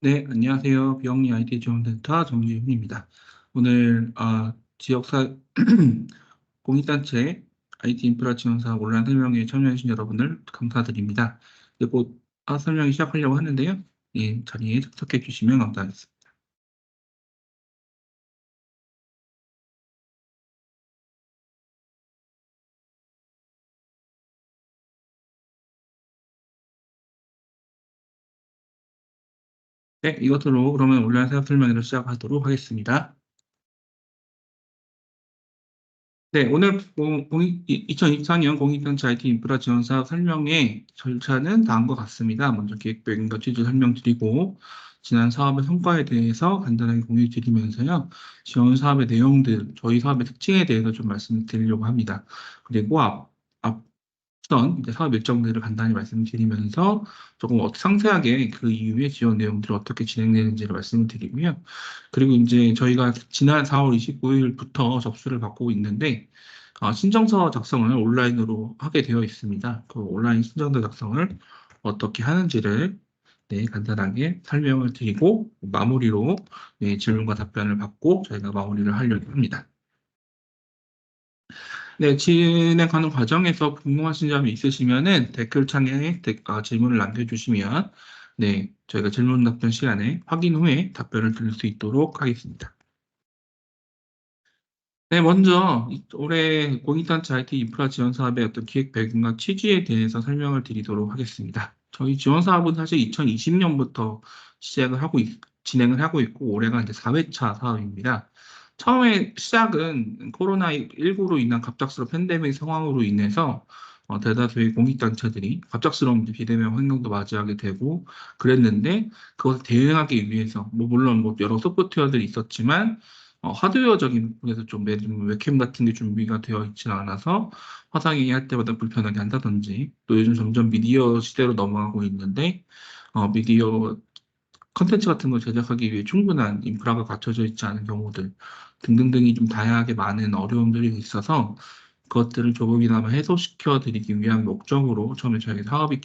네, 안녕하세요. 비영리 IT 지원센터 정지훈입니다. 오늘 지역사 공익단체 IT 인프라 지원사 온라인 설명회에 참여해주신 여러분을 감사드립니다. 이제 곧 설명이 시작하려고 하는데요. 예, 자리에 참석해 주시면 감사하겠습니다. 네, 이것으로 그러면 온라인 사업 설명회를 시작하도록 하겠습니다. 네, 오늘 2024년 공익단체 IT 인프라 지원사업 설명회 절차는 다음과 같습니다. 먼저 기획배경과 취지 설명드리고, 지난 사업의 성과에 대해서 간단하게 공유 드리면서요, 지원 사업의 내용들, 저희 사업의 특징에 대해서 좀 말씀드리려고 합니다. 그리고 앞선 이제 사업 일정들을 간단히 말씀드리면서 조금 상세하게 그 이후에 지원 내용들이 어떻게 진행되는지를 말씀을 드리고요. 그리고 이제 저희가 지난 4월 29일부터 접수를 받고 있는데, 신청서 작성을 온라인으로 하게 되어 있습니다. 그 온라인 신청서 작성을 어떻게 하는지를 네, 간단하게 설명을 드리고 마무리로 네, 질문과 답변을 받고 저희가 마무리를 하려고 합니다. 네, 진행하는 과정에서 궁금하신 점이 있으시면은 댓글창에 질문을 남겨주시면 네, 저희가 질문 답변 시간에 확인 후에 답변을 드릴 수 있도록 하겠습니다. 네, 먼저 올해 공익단체 IT 인프라 지원 사업의 어떤 기획 배경과 취지에 대해서 설명을 드리도록 하겠습니다. 저희 지원 사업은 사실 2020년부터 진행을 하고 있고 올해가 이제 4회차 사업입니다. 처음에 시작은 코로나19로 인한 갑작스러운 팬데믹 상황으로 인해서 대다수의 공익단체들이 갑작스러운 이제 비대면 환경도 맞이하게 되고 그랬는데 그것을 대응하기 위해서 물론 여러 소프트웨어들이 있었지만 하드웨어적인 부분에서 좀 예를 들면 웹캠 같은 게 준비가 되어 있지는 않아서 화상회의 할 때마다 불편하게 한다든지 또 요즘 점점 미디어 시대로 넘어가고 있는데 미디어 컨텐츠 같은 걸 제작하기 위해 충분한 인프라가 갖춰져 있지 않은 경우들 등등등이 좀 다양하게 많은 어려움들이 있어서 그것들을 조금이나마 해소시켜 드리기 위한 목적으로 처음에 저희 사업이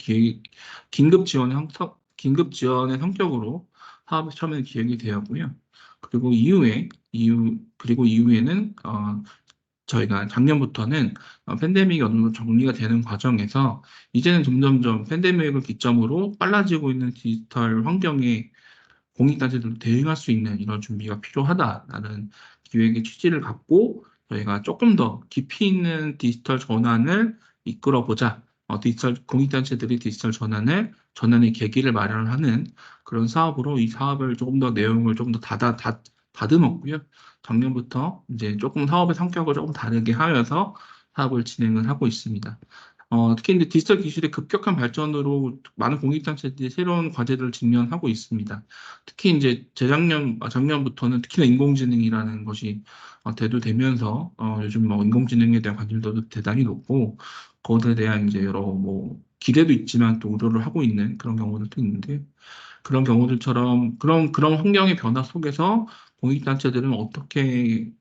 긴급 지원의 성격으로 사업이 처음에 기획이 되었고요. 그리고 이후에는 저희가 작년부터는 팬데믹이 어느 정도 정리가 되는 과정에서 이제는 점점점 팬데믹을 기점으로 빨라지고 있는 디지털 환경에 공익단체들도 대응할 수 있는 이런 준비가 필요하다라는 기획의 취지를 갖고 저희가 조금 더 깊이 있는 디지털 전환을 이끌어보자. 공익단체들이 디지털 전환의 계기를 마련하는 그런 사업으로 이 사업을 조금 더 내용을 조금 더 다듬었고요. 작년부터 이제 조금 사업의 성격을 조금 다르게 하면서 사업을 진행을 하고 있습니다. 특히 이제 디지털 기술의 급격한 발전으로 많은 공익단체들이 새로운 과제들을 직면하고 있습니다. 특히 이제 작년부터는 특히나 인공지능이라는 것이 대두되면서 요즘 인공지능에 대한 관심도도 대단히 높고 그것에 대한 이제 여러 기대도 있지만 또 우려를 하고 있는 그런 경우들도 있는데 그런 경우들처럼 그런 환경의 변화 속에서 공익단체들은 어떻게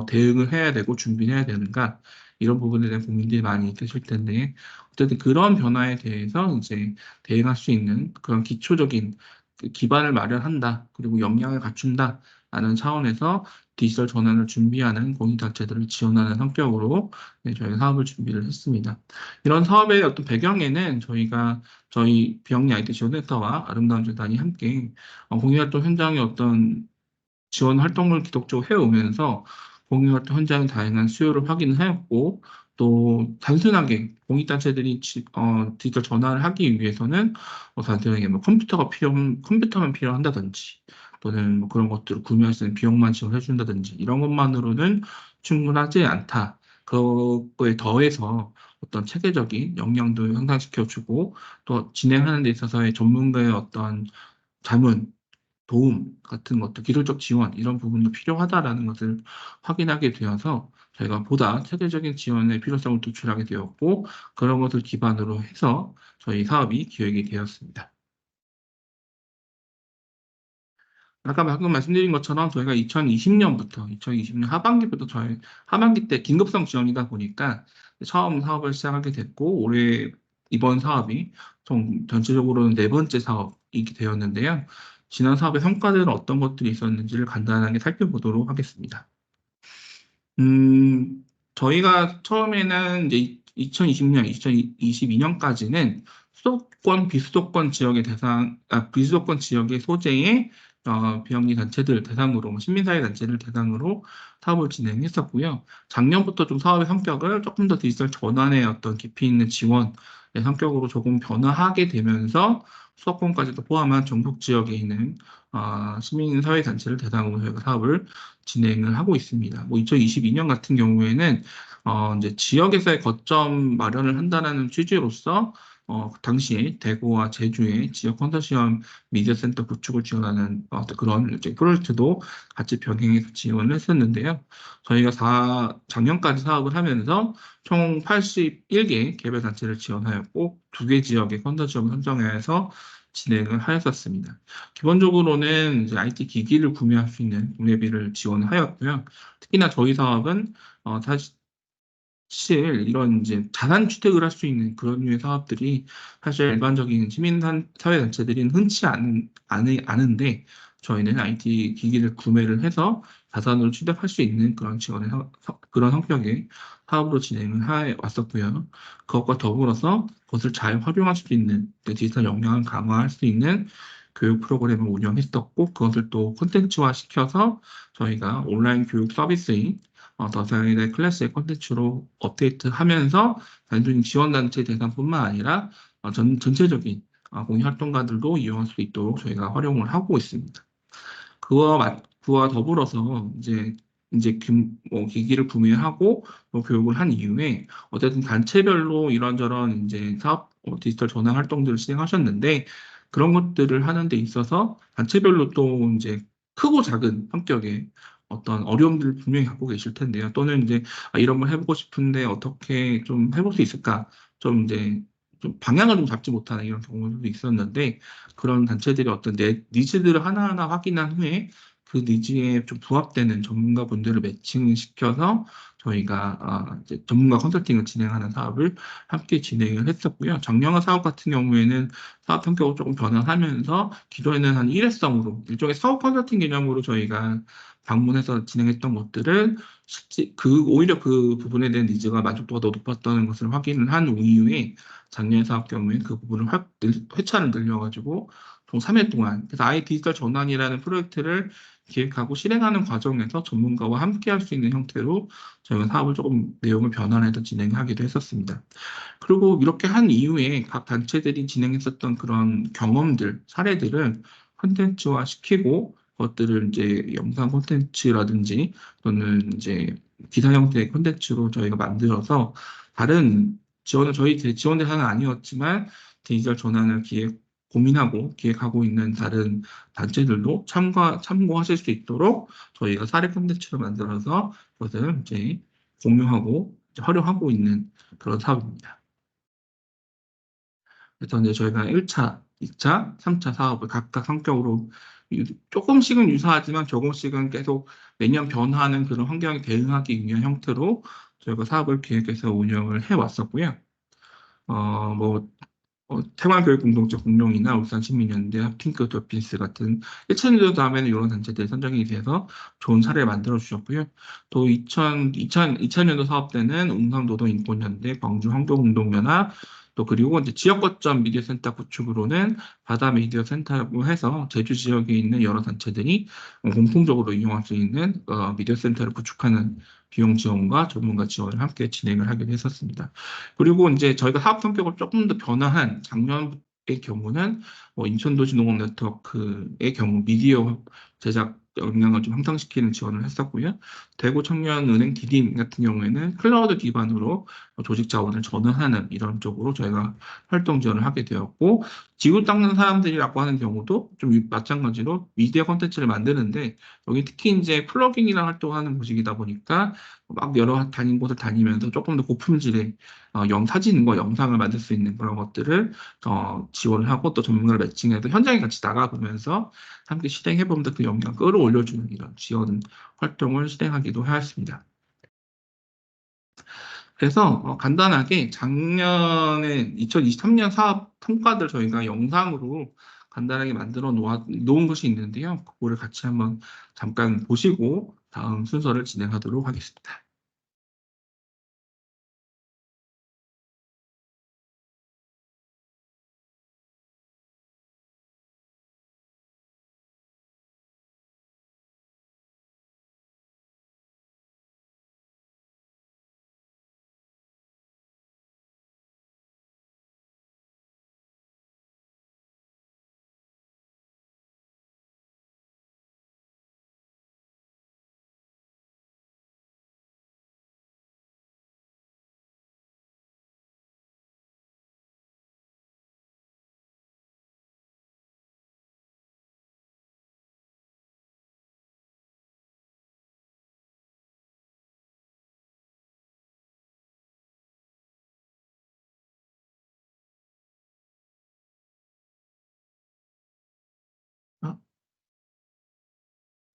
대응을 해야 되고 준비를 해야 되는가 이런 부분에 대한 고민들이 많이 있으실 텐데 어쨌든 그런 변화에 대해서 이제 대응할 수 있는 그런 기초적인 그 기반을 마련한다 그리고 역량을 갖춘다 라는 차원에서 디지털 전환을 준비하는 공익단체들을 지원하는 성격으로 네, 저희가 사업을 준비를 했습니다. 이런 사업의 어떤 배경에는 저희 비영리 IT 지원센터와 아름다운 재단이 함께 공익활동 현장의 어떤 지원 활동을 지속적으로 해오면서 공익활동 현장의 다양한 수요를 확인하였고 또 단순하게 공익단체들이 디지털 전환을 하기 위해서는 단순하게 컴퓨터만 필요한다든지 또는 그런 것들을 구매할 수 있는 비용만 지원해 준다든지 이런 것만으로는 충분하지 않다. 그거에 더해서 어떤 체계적인 역량도 향상시켜주고 또 진행하는 데 있어서의 전문가의 어떤 자문 도움 같은 것도 기술적 지원 이런 부분도 필요하다라는 것을 확인하게 되어서 저희가 보다 체계적인 지원의 필요성을 도출하게 되었고 그런 것을 기반으로 해서 저희 사업이 기획이 되었습니다. 아까 방금 말씀드린 것처럼 저희가 2020년 하반기부터 저희 하반기 때 긴급성 지원이다 보니까 처음 사업을 시작하게 됐고 올해 이번 사업이 전체적으로는 네 번째 사업이 되었는데요. 지난 사업의 성과들은 어떤 것들이 있었는지를 간단하게 살펴보도록 하겠습니다. 저희가 처음에는 이제 2020년, 2022년까지는 수도권, 비수도권 지역의 비수도권 지역의 소재의 비영리 단체들 대상으로, 시민사회 단체를 대상으로 사업을 진행했었고요. 작년부터 좀 사업의 성격을 조금 더 디지털 전환의 어떤 깊이 있는 지원의 성격으로 조금 변화하게 되면서 수도권까지도 포함한 전국 지역에 있는 시민사회 단체를 대상으로 저희가 사업을 진행을 하고 있습니다. 뭐 2022년 같은 경우에는 이제 지역에서의 거점 마련을 한다는 취지로서 당시에 대구와 제주의 지역 컨소시엄 미디어 센터 구축을 지원하는 그런 이제 프로젝트도 같이 병행해서 지원을 했었는데요. 저희가 작년까지 사업을 하면서 총 81개 개별 단체를 지원하였고 2개 지역의 컨소시엄을 선정해서 진행을 하였었습니다. 기본적으로는 이제 IT 기기를 구매할 수 있는 구매비를 지원하였고요. 특히나 저희 사업은 사실 이런 이제 자산 취득을 할 수 있는 그런 류의 사업들이 사실 일반적인 사회단체들은 흔치 않은데 저희는 IT 기기를 구매를 해서 자산으로 취득할 수 있는 그런 그런 성격의 사업으로 진행을 해 왔었고요. 그것과 더불어서 그것을 잘 활용할 수 있는 디지털 역량을 강화할 수 있는 교육 프로그램을 운영했었고 그것을 또 콘텐츠화 시켜서 저희가 온라인 교육 서비스인 더사이드 클래스의 콘텐츠로 업데이트하면서 단순히 지원단체 대상뿐만 아니라 전체적인 공익 활동가들도 이용할 수 있도록 저희가 활용을 하고 있습니다. 그와 더불어서 이제 기기를 구매하고 교육을 한 이후에 어쨌든 단체별로 이런저런 이제 사업 디지털 전환 활동들을 진행하셨는데 그런 것들을 하는 데 있어서 단체별로 또 이제 크고 작은 성격의 어떤 어려움들을 분명히 갖고 계실 텐데요. 또는 이제 이런 걸 해보고 싶은데 어떻게 좀 해볼 수 있을까? 좀 이제 좀 방향을 좀 잡지 못하는 이런 경우도 있었는데 그런 단체들이 어떤 내 니즈들을 하나하나 확인한 후에 그 니즈에 좀 부합되는 전문가분들을 매칭시켜서 저희가 이제 전문가 컨설팅을 진행하는 사업을 함께 진행을 했었고요. 작년의 사업 같은 경우에는 사업 성격을 조금 변화하면서 기존에는 한 일회성으로 일종의 사업 컨설팅 개념으로 저희가 방문해서 진행했던 것들을 오히려 그 부분에 대한 니즈가 만족도가 더 높았다는 것을 확인을 한 이후에 작년 사업 경우에 그 부분을 회차를 늘려가지고 총 3회 동안 그래서 아예 디지털 전환이라는 프로젝트를 기획하고 실행하는 과정에서 전문가와 함께 할 수 있는 형태로 저희가 사업을 조금 내용을 변환해서 진행하기도 했었습니다. 그리고 이렇게 한 이후에 각 단체들이 진행했었던 그런 경험들, 사례들을 콘텐츠화 시키고 그것들을 이제 영상 콘텐츠라든지 또는 이제 기사 형태의 콘텐츠로 저희가 만들어서 다른 저희 지원 대상은 아니었지만 디지털 전환을 고민하고 기획하고 있는 다른 단체들도 참고하실 수 있도록 저희가 사례 콘텐츠를 만들어서 그것을 이제 공유하고 활용하고 있는 그런 사업입니다. 그래서 이제 저희가 1차, 2차, 3차 사업을 각각 성격으로 조금씩은 유사하지만 조금씩은 계속 매년 변화하는 그런 환경에 대응하기 위한 형태로 저희가 사업을 기획해서 운영을 해왔었고요. 뭐 생활교육공동체 공룡이나 울산시민연대, 핑크 돌핀스 같은 1차년도 다음에는 이런 단체들이 선정이 돼서 좋은 사례를 만들어 주셨고요. 또 2000년도 사업 때는 웅산노동인권연대, 광주환경운동연합, 또 그리고 이제 지역 거점 미디어 센터 구축으로는 바다 미디어 센터라고 해서 제주 지역에 있는 여러 단체들이 공통적으로 이용할 수 있는 미디어 센터를 구축하는 비용 지원과 전문가 지원을 함께 진행을 하기도 했었습니다. 그리고 이제 저희가 사업 성격을 조금 더 변화한 작년의 경우는 인천도시농업 네트워크의 경우 미디어 제작 역량을 좀 향상시키는 지원을 했었고요. 대구청년은행 디딤 같은 경우에는 클라우드 기반으로 조직 자원을 전환하는 이런 쪽으로 저희가 활동 지원을 하게 되었고 지구 닦는 사람들이라고 하는 경우도 좀 마찬가지로 미디어 콘텐츠를 만드는데 여기 특히 이제 플러깅이랑 활동하는 곳이다 보니까 막 여러 곳을 다니면서 조금 더 고품질의 사진과 영상을 만들 수 있는 그런 것들을 지원을 하고 또 전문가를 매칭해서 현장에 같이 나가보면서 함께 실행해보면서 그 역량 끌어올려주는 이런 지원 활동을 실행하기도 하였습니다. 그래서 간단하게 작년에 2023년 사업 성과들 저희가 영상으로 간단하게 만들어 놓은 것이 있는데요. 그거를 같이 한번 잠깐 보시고 다음 순서를 진행하도록 하겠습니다.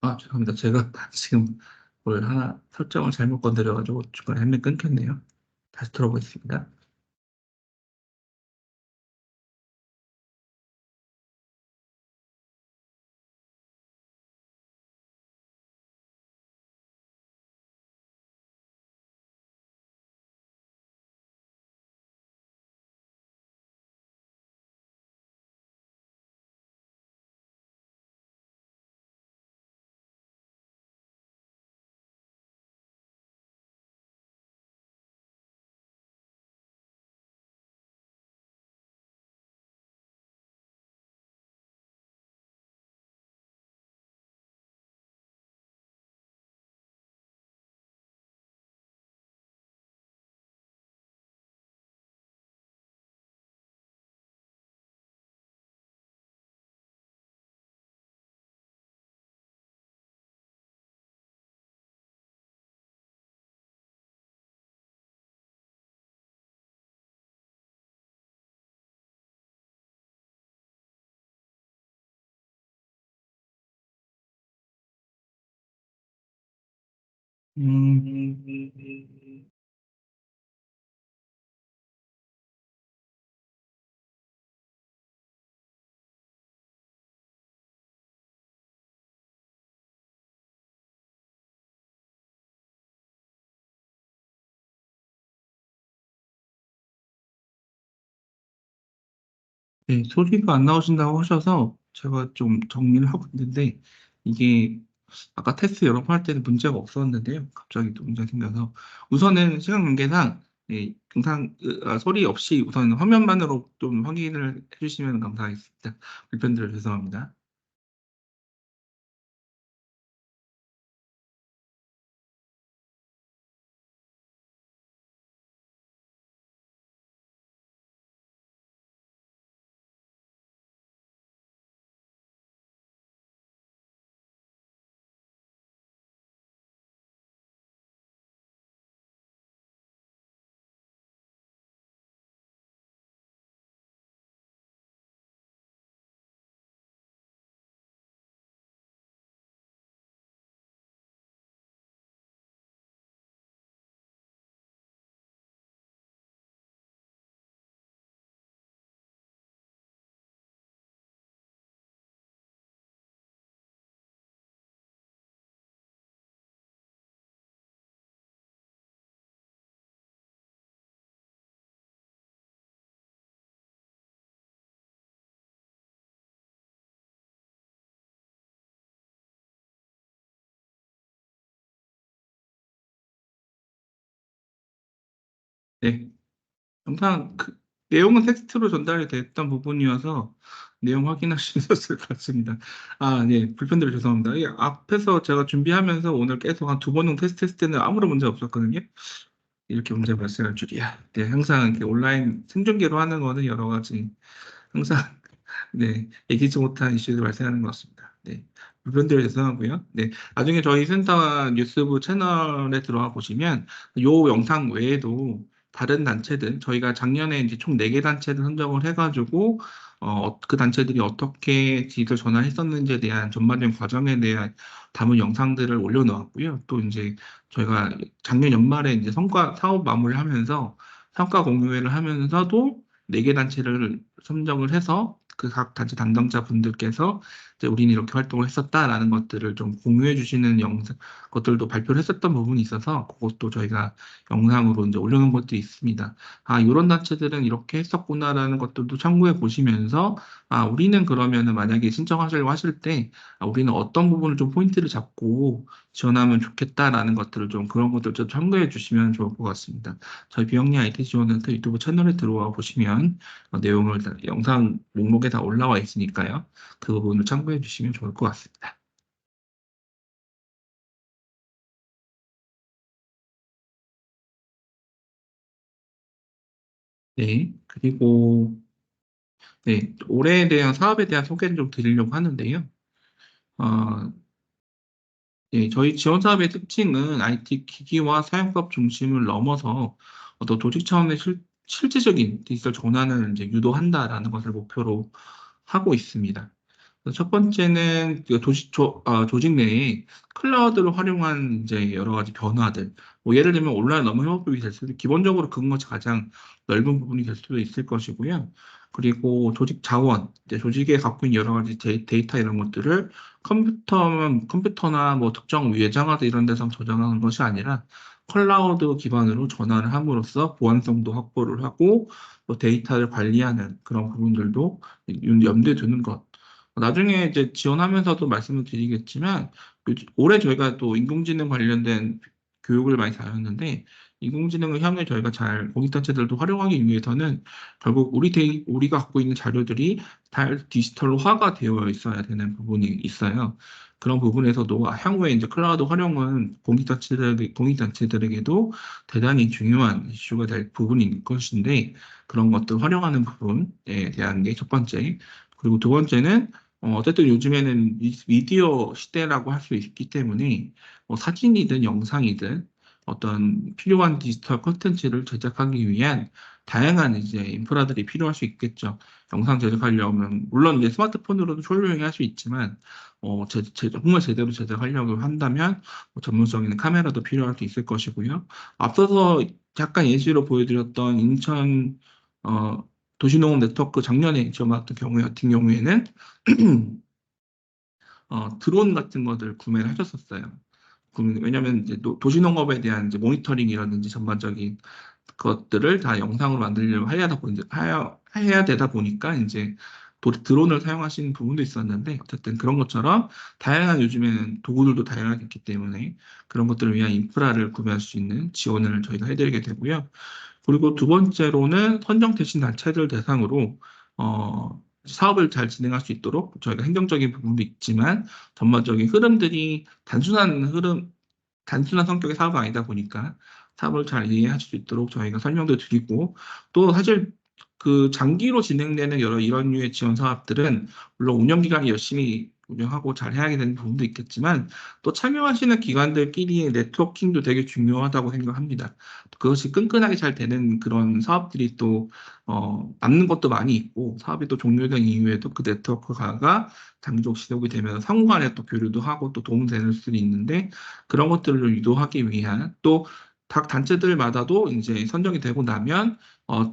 아, 죄송합니다. 제가 지금 뭘 하나 설정을 잘못 건드려가지고 중간에 화면이 끊겼네요. 다시 들어보겠습니다. 음, 네, 소리가 안 나오신다고 하셔서 제가 좀 정리를 하고 있는데 이게 아까 테스트 여러 번 할 때는 문제가 없었는데요. 갑자기 또 문제가 생겨서 우선은 시간 관계상 소리 없이 우선 화면만으로 좀 확인을 해주시면 감사하겠습니다. 불편드려 죄송합니다. 네, 영상 내용은 텍스트로 전달이 됐던 부분이어서 내용 확인하시셨을 것 같습니다. 네, 불편드려 죄송합니다. 이 앞에서 제가 준비하면서 오늘 계속 한 두 번 정도 테스트했을 때는 아무런 문제 없었거든요. 이렇게 문제가 발생할 줄이야. 네, 항상 이렇게 온라인 생중계로 하는 거는 여러 가지 항상 네, 예기치 못한 이슈들이 발생하는 것 같습니다. 네, 불편드려 죄송하고요. 네, 나중에 저희 센터 뉴스부 채널에 들어가 보시면 요 영상 외에도 다른 단체들, 저희가 작년에 이제 총 4개 단체를 선정을 해가지고, 그 단체들이 어떻게 지지를 전환했었는지에 대한 전반적인 과정에 대한 담은 영상들을 올려놓았고요. 또 이제 저희가 작년 연말에 이제 성과 사업 마무리를 하면서 성과 공유회를 하면서도 4개 단체를 선정을 해서 그 각 단체 담당자분들께서 이제 우리는 이렇게 활동을 했었다라는 것들을 좀 공유해 주시는 영상, 것들도 발표를 했었던 부분이 있어서 그것도 저희가 영상으로 이제 올려놓은 것도 있습니다. 아, 이런 단체들은 이렇게 했었구나라는 것들도 참고해 보시면서 아, 우리는 그러면은 만약에 신청하시려고 하실 때 아, 우리는 어떤 부분을 좀 포인트를 잡고 지원하면 좋겠다라는 것들을 좀 그런 것들 좀 참고해 주시면 좋을 것 같습니다. 저희 비영리 IT 지원센터 유튜브 채널에 들어와 보시면 내용을 영상 목록에 다 올라와 있으니까요. 그 부분을 참고해 주시면 좋을 것 같습니다. 네. 그리고 네, 올해에 대한 사업에 대한 소개를 좀 드리려고 하는데요. 어, 예, 저희 지원 사업의 특징은 IT 기기와 사용법 중심을 넘어서 어떤 조직 차원의 실질적인 디지털 전환을 이제 유도한다라는 것을 목표로 하고 있습니다. 첫 번째는 그 조직 내에 클라우드를 활용한 이제 여러 가지 변화들. 뭐 예를 들면 온라인 업무 협업이 될 수도, 기본적으로 그것이 가장 넓은 부분이 될 수도 있을 것이고요. 그리고 조직 자원, 이제 조직에 갖고 있는 여러 가지 데이터 이런 것들을 컴퓨터나 뭐 특정 외장하드 이런 데서 저장하는 것이 아니라 클라우드 기반으로 전환을 함으로써 보안성도 확보를 하고 또 데이터를 관리하는 그런 부분들도 염두에 두는 것. 나중에 이제 지원하면서도 말씀을 드리겠지만, 올해 저희가 또 인공지능 관련된 교육을 많이 다녔는데, 인공지능을 향해 저희가 잘 공익단체들도 활용하기 위해서는 결국 우리가 갖고 있는 자료들이 다 디지털화가 되어 있어야 되는 부분이 있어요. 그런 부분에서도 향후에 이제 클라우드 활용은 공익단체들에게도 대단히 중요한 이슈가 될 부분인 것인데, 그런 것들 활용하는 부분에 대한 게 첫 번째. 그리고 두 번째는 어쨌든 요즘에는 미디어 시대라고 할 수 있기 때문에 뭐 사진이든 영상이든 어떤 필요한 디지털 콘텐츠를 제작하기 위한 다양한 이제 인프라들이 필요할 수 있겠죠. 영상 제작하려면 물론 이제 스마트폰으로도 촬영할 수 있지만 정말 제대로 제작하려고 한다면 뭐 전문성 있는 카메라도 필요할 수 있을 것이고요. 앞서서 잠깐 예시로 보여드렸던 인천 어, 도시농업 네트워크 작년에 지원 같은 경우에는 드론 같은 것들 구매를 하셨었어요. 왜냐하면 이제 도시농업에 대한 이제 모니터링이라든지 전반적인 것들을 다 영상으로 만들려고 해야 되다 보니까 이제 드론을 사용하시는 부분도 있었는데 어쨌든 그런 것처럼 다양한 요즘에는 도구들도 다양하게 있기 때문에 그런 것들을 위한 인프라를 구매할 수 있는 지원을 저희가 해드리게 되고요. 그리고 두 번째로는 선정 대신 단체들 대상으로 사업을 잘 진행할 수 있도록 저희가 행정적인 부분도 있지만 전반적인 흐름들이 단순한 성격의 사업이 아니다 보니까 사업을 잘 이해하실 수 있도록 저희가 설명도 드리고 또 사실 그 장기로 진행되는 여러 이런 류의 지원 사업들은 물론 운영 기간이 열심히 운영하고 잘 해야 되는 부분도 있겠지만 또 참여하시는 기관들끼리의 네트워킹도 되게 중요하다고 생각합니다. 그것이 끈끈하게 잘 되는 그런 사업들이 또 남는 것도 많이 있고 사업이 또 종료된 이후에도 그 네트워크가 장기적 지속이 되면 상호 간에 또 교류도 하고 또 도움되는 수도 있는데 그런 것들을 유도하기 위한 또 각 단체들마다도 이제 선정이 되고 나면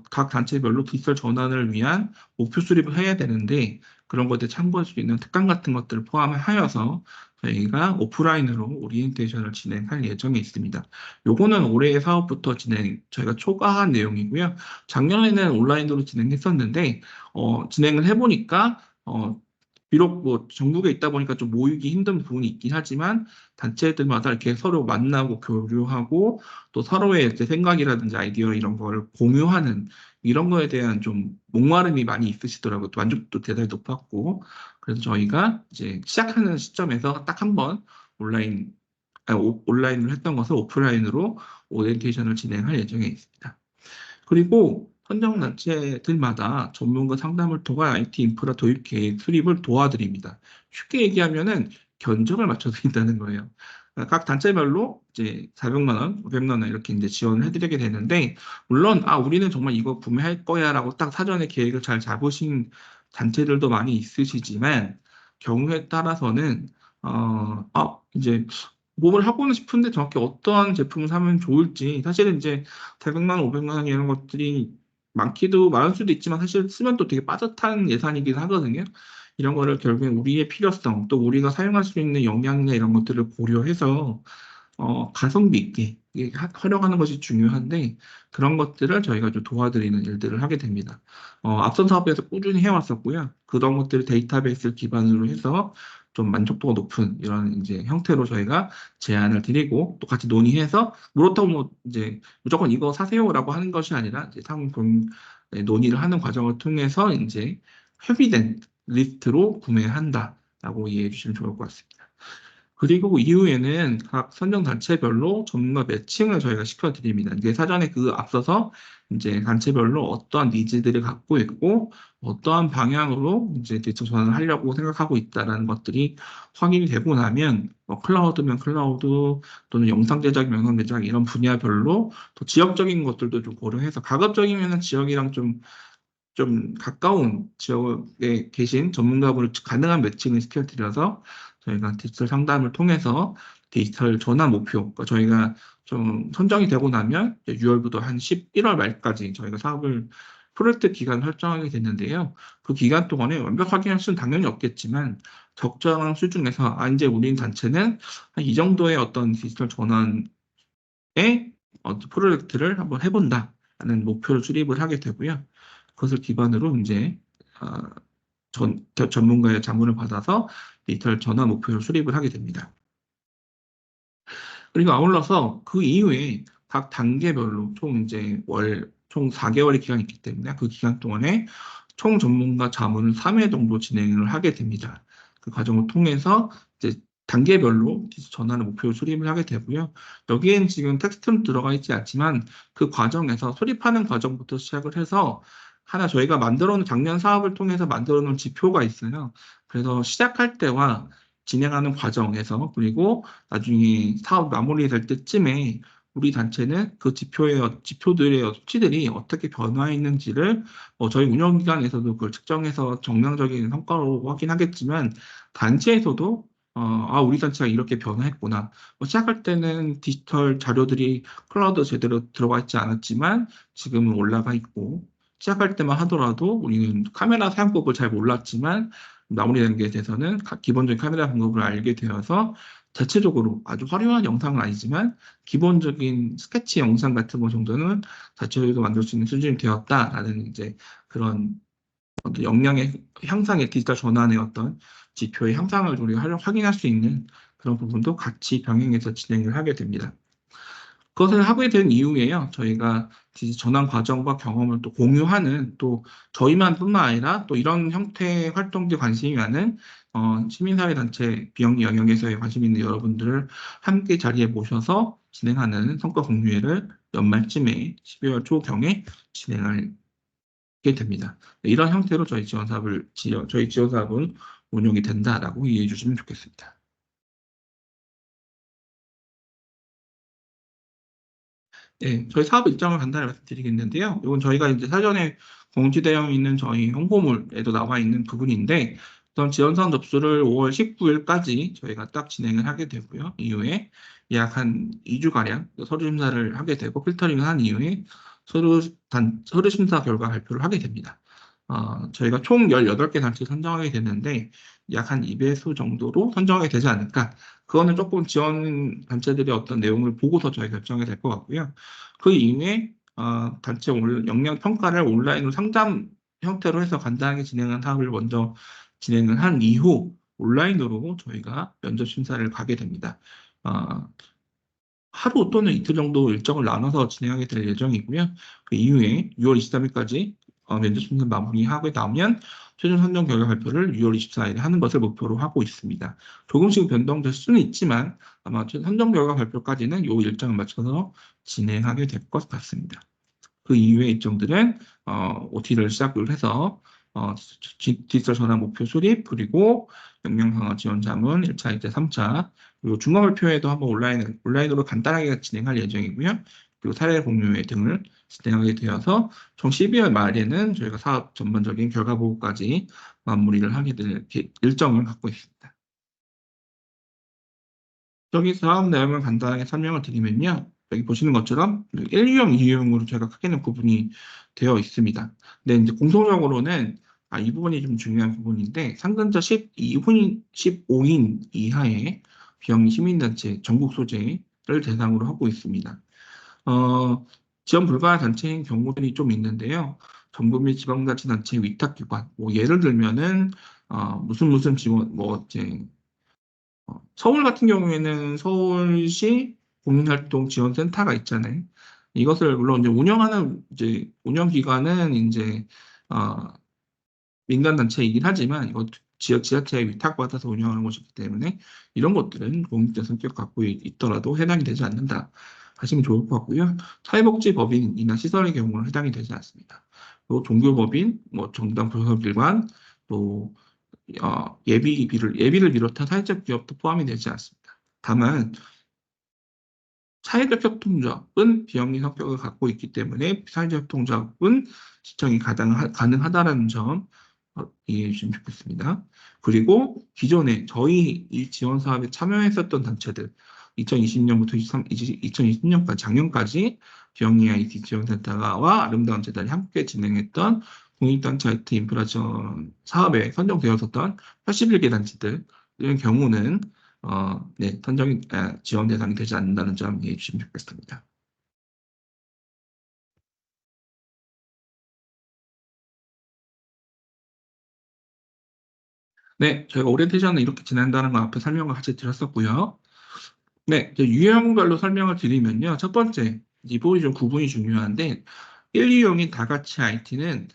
각 단체별로 디지털 전환을 위한 목표 수립을 해야 되는데 그런 것들 참고할 수 있는 특강 같은 것들을 포함하여서 저희가 오프라인으로 오리엔테이션을 진행할 예정에 있습니다. 요거는 올해 사업부터 저희가 초과한 내용이고요. 작년에는 온라인으로 진행했었는데 진행을 해보니까 비록 뭐 전국에 있다 보니까 좀 모이기 힘든 부분이 있긴 하지만 단체들마다 이렇게 서로 만나고 교류하고 또 서로의 이제 생각이라든지 아이디어 이런 걸 공유하는 이런 거에 대한 좀 목마름이 많이 있으시더라고요. 또 만족도 대단히 높았고 그래서 저희가 이제 시작하는 시점에서 딱 한 번 온라인 온라인으로 했던 것을 오프라인으로 오리엔테이션을 진행할 예정에 있습니다. 그리고 선정단체들마다 전문가 상담을 통한 IT 인프라 도입 계획 수립을 도와드립니다. 쉽게 얘기하면은 견적을 맞춰드린다는 거예요. 각 단체별로 이제 400만 원, 500만 원 이렇게 이제 지원을 해드리게 되는데, 물론, 우리는 정말 이거 구매할 거야라고 딱 사전에 계획을 잘 잡으신 단체들도 많이 있으시지만, 경우에 따라서는, 이제 몸을 하고는 싶은데 정확히 어떠한 제품을 사면 좋을지, 사실은 이제 400만 원, 500만 원 이런 것들이 많기도 많을 수도 있지만 사실 쓰면 또 되게 빠듯한 예산이긴 하거든요. 이런 거를 결국엔 우리의 필요성, 또 우리가 사용할 수 있는 역량이나 이런 것들을 고려해서 가성비 있게 이게 활용하는 것이 중요한데 그런 것들을 저희가 좀 도와드리는 일들을 하게 됩니다. 앞선 사업에서 꾸준히 해왔었고요. 그런 것들을 데이터베이스를 기반으로 해서 좀 만족도가 높은 이런 이제 형태로 저희가 제안을 드리고 또 같이 논의해서 그렇다고 뭐 이제 무조건 이거 사세요라고 하는 것이 아니라 이제 상품 논의를 하는 과정을 통해서 이제 협의된 리스트로 구매한다라고 이해해 주시면 좋을 것 같습니다. 그리고 그 이후에는 각 선정 단체별로 전문가 매칭을 저희가 시켜드립니다. 이게 사전에 그 앞서서 이제 단체별로 어떠한 니즈들을 갖고 있고 어떠한 방향으로 이제 디지털 전환을 하려고 생각하고 있다라는 것들이 확인이 되고 나면 클라우드면 클라우드 또는 영상 제작이면 영상 제작 이런 분야별로 또 지역적인 것들도 좀 고려해서 가급적이면 지역이랑 좀 가까운 지역에 계신 전문가분을 가능한 매칭을 시켜드려서 저희가 디지털 상담을 통해서 디지털 전환 목표, 그러니까 저희가 좀 선정이 되고 나면 6월부터 한 11월 말까지 저희가 사업을 프로젝트 기간 설정하게 됐는데요. 그 기간 동안에 완벽하게 할 수는 당연히 없겠지만 적정한 수준에서 이제 우리 단체는 한 이 정도의 어떤 디지털 전환의 프로젝트를 한번 해본다라는 목표를 수립을 하게 되고요. 그것을 기반으로 이제 어, 전문가의 자문을 받아서 디지털 전환 목표를 수립을 하게 됩니다. 그리고 아울러서 그 이후에 각 단계별로 총 4개월의 기간이 있기 때문에 그 기간 동안에 총 전문가 자문을 3회 정도 진행을 하게 됩니다. 그 과정을 통해서 이제 단계별로 디지털 전환의 목표를 수립을 하게 되고요. 여기엔 지금 텍스트는 들어가 있지 않지만 그 과정에서 수립하는 과정부터 시작을 해서 하나 저희가 만들어 놓은 작년 사업을 통해서 만들어 놓은 지표가 있어요. 그래서 시작할 때와 진행하는 과정에서 그리고 나중에 사업 마무리될 때쯤에 우리 단체는 그 지표들의 수치들이 어떻게 변화했는지를 저희 운영기관에서도 그걸 측정해서 정량적인 성과로 확인하겠지만 단체에서도 우리 단체가 이렇게 변화했구나. 시작할 때는 디지털 자료들이 클라우드 제대로 들어가 있지 않았지만 지금은 올라가 있고 시작할 때만 하더라도 우리는 카메라 사용법을 잘 몰랐지만 마무리된 게 돼서는 기본적인 카메라 방법을 알게 되어서 대체적으로 아주 화려한 영상은 아니지만 기본적인 스케치 영상 같은 거 정도는 자체적으로 만들 수 있는 수준이 되었다라는 이제 그런 어떤 역량의 향상의 디지털 전환의 어떤 지표의 향상을 우리가 확인할 수 있는 그런 부분도 같이 병행해서 진행을 하게 됩니다. 그것을 하게 된 이후에요. 저희가 전환 과정과 경험을 또 공유하는 또 저희만뿐만 아니라 또 이런 형태의 활동에 관심이 많은 시민사회 단체 비영리 영역에서의 관심 있는 여러분들을 함께 자리에 모셔서 진행하는 성과 공유회를 연말쯤에 12월 초경에 진행하게 됩니다. 이런 형태로 저희 지원 사업은 운영이 된다라고 이해해 주시면 좋겠습니다. 네, 저희 사업 일정을 간단히 말씀드리겠는데요. 이건 저희가 이제 사전에 공지되어 있는 저희 홍보물에도 나와 있는 부분인데, 우선 지원사원 접수를 5월 19일까지 저희가 딱 진행을 하게 되고요. 이후에 약 한 2주가량 서류 심사를 하게 되고, 필터링을 한 이후에 서류 심사 결과 발표를 하게 됩니다. 저희가 총 18개 단체 선정하게 됐는데, 약 한 2배수 정도로 선정하게 되지 않을까. 그거는 조금 지원 단체들의 어떤 내용을 보고서 저희 결정이 될 것 같고요. 그 이후에 단체 역량 평가를 온라인으로 상담 형태로 해서 간단하게 진행한 사업을 먼저 진행을 한 이후 온라인으로 저희가 면접 심사를 가게 됩니다. 어, 하루 또는 이틀 정도 일정을 나눠서 진행하게 될 예정이고요. 그 이후에 6월 23일까지 면접 심사 마무리하고 나면 최종 선정 결과 발표를 6월 24일에 하는 것을 목표로 하고 있습니다. 조금씩 변동될 수는 있지만 아마 최종 선정 결과 발표까지는 이 일정을 맞춰서 진행하게 될 것 같습니다. 그 이후의 일정들은 OT를 시작을 해서 디지털 전환 목표 수립 그리고 역량 강화 지원 자문 1차, 2차, 3차 그리고 중간 발표회도 한번 온라인으로 간단하게 진행할 예정이고요. 그리고 사례 공유회 등을 진행하게 되어서 총 12월 말에는 저희가 사업 전반적인 결과 보고까지 마무리를 하게 될 일정을 갖고 있습니다. 여기 사업 내용을 간단하게 설명을 드리면요. 여기 보시는 것처럼 1유형, 2유형으로 저희가 크게는 구분이 되어 있습니다. 근데 이제 공통적으로는 이 부분이 좀 중요한 부분인데 상근자 15인 이하의 비영리 시민단체 전국 소재를 대상으로 하고 있습니다. 어, 지원 불가 단체인 경우들이 좀 있는데요. 정부 및 지방자치단체 위탁기관, 뭐 예를 들면은 무슨 지원, 뭐 이제 서울 같은 경우에는 서울시 국민활동지원센터가 있잖아요. 이것을 물론 이제 운영하는 이제 운영기관은 이제 어, 민간단체이긴 하지만 이거 지자체에 위탁받아서 운영하는 것이기 때문에 이런 것들은 공익적 성격 갖고 있더라도 해당이 되지 않는다 하시면 좋을 것 같고요. 사회복지법인이나 시설의 경우는 해당이 되지 않습니다. 또 종교법인, 뭐 정당 교섭기관, 또 예비를 비롯한 사회적 기업도 포함이 되지 않습니다. 다만 사회적 협동조합은 비영리 성격을 갖고 있기 때문에 사회적 협동조합은 신청이 가능하다는 점 이해해 주시면 좋겠습니다. 그리고 기존에 저희 이 지원 사업에 참여했었던 단체들 2020년부터 2020년까지 작년까지 비영리 IT 지원센터와 아름다운 재단이 함께 진행했던 공익단체 IT 인프라 지원 사업에 선정되었었던 81개 단체들 의 경우는 네, 지원 대상이 되지 않는다는 점 이해해 주시면 좋겠습니다. 네, 저희가 오리엔테이션은 이렇게 진행한다는 거 앞에 설명을 같이 드렸었고요. 네, 이제 유형별로 설명을 드리면요. 첫 번째, 이 부분이 좀 구분이 중요한데, 1, 2형인 다 같이 IT는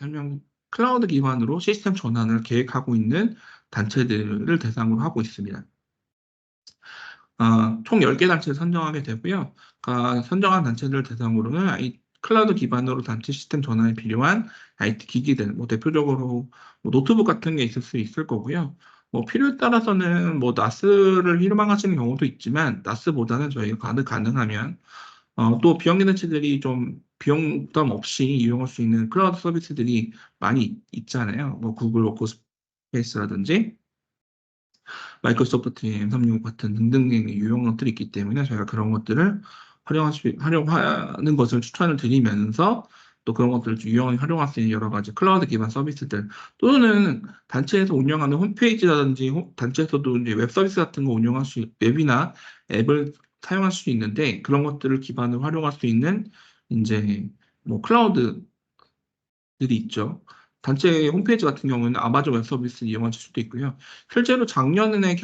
클라우드 기반으로 시스템 전환을 계획하고 있는 단체들을 대상으로 하고 있습니다. 총 10개 단체를 선정하게 되고요. 선정한 단체들 대상으로는 클라우드 기반으로 단체 시스템 전환에 필요한 IT 기기들, 뭐 대표적으로 뭐 노트북 같은 게 있을 수 있을 거고요. 뭐 필요에 따라서는 뭐 나스를 희망하시는 경우도 있지만 나스보다는 저희가 가능하면 또 비영리 단체들이 좀 비용 부담 없이 이용할 수 있는 클라우드 서비스들이 많이 있잖아요. 뭐 구글 워크스페이스라든지 마이크로소프트 M365 같은 등등의 유형 것들이 있기 때문에 저희가 그런 것들을 활용하는 것을 추천을 드리면서 또 그런 것들을 유용하게 활용할 수 있는 여러 가지 클라우드 기반 서비스들 또는 단체에서 운영하는 홈페이지라든지 단체에서도 이제 웹 서비스 같은 거 웹이나 앱을 사용할 수 있는데 그런 것들을 기반으로 활용할 수 있는 이제 뭐 클라우드 들이 있죠. 단체 홈페이지 같은 경우는 아마존 웹 서비스 이용하실 수도 있고요. 실제로 작년에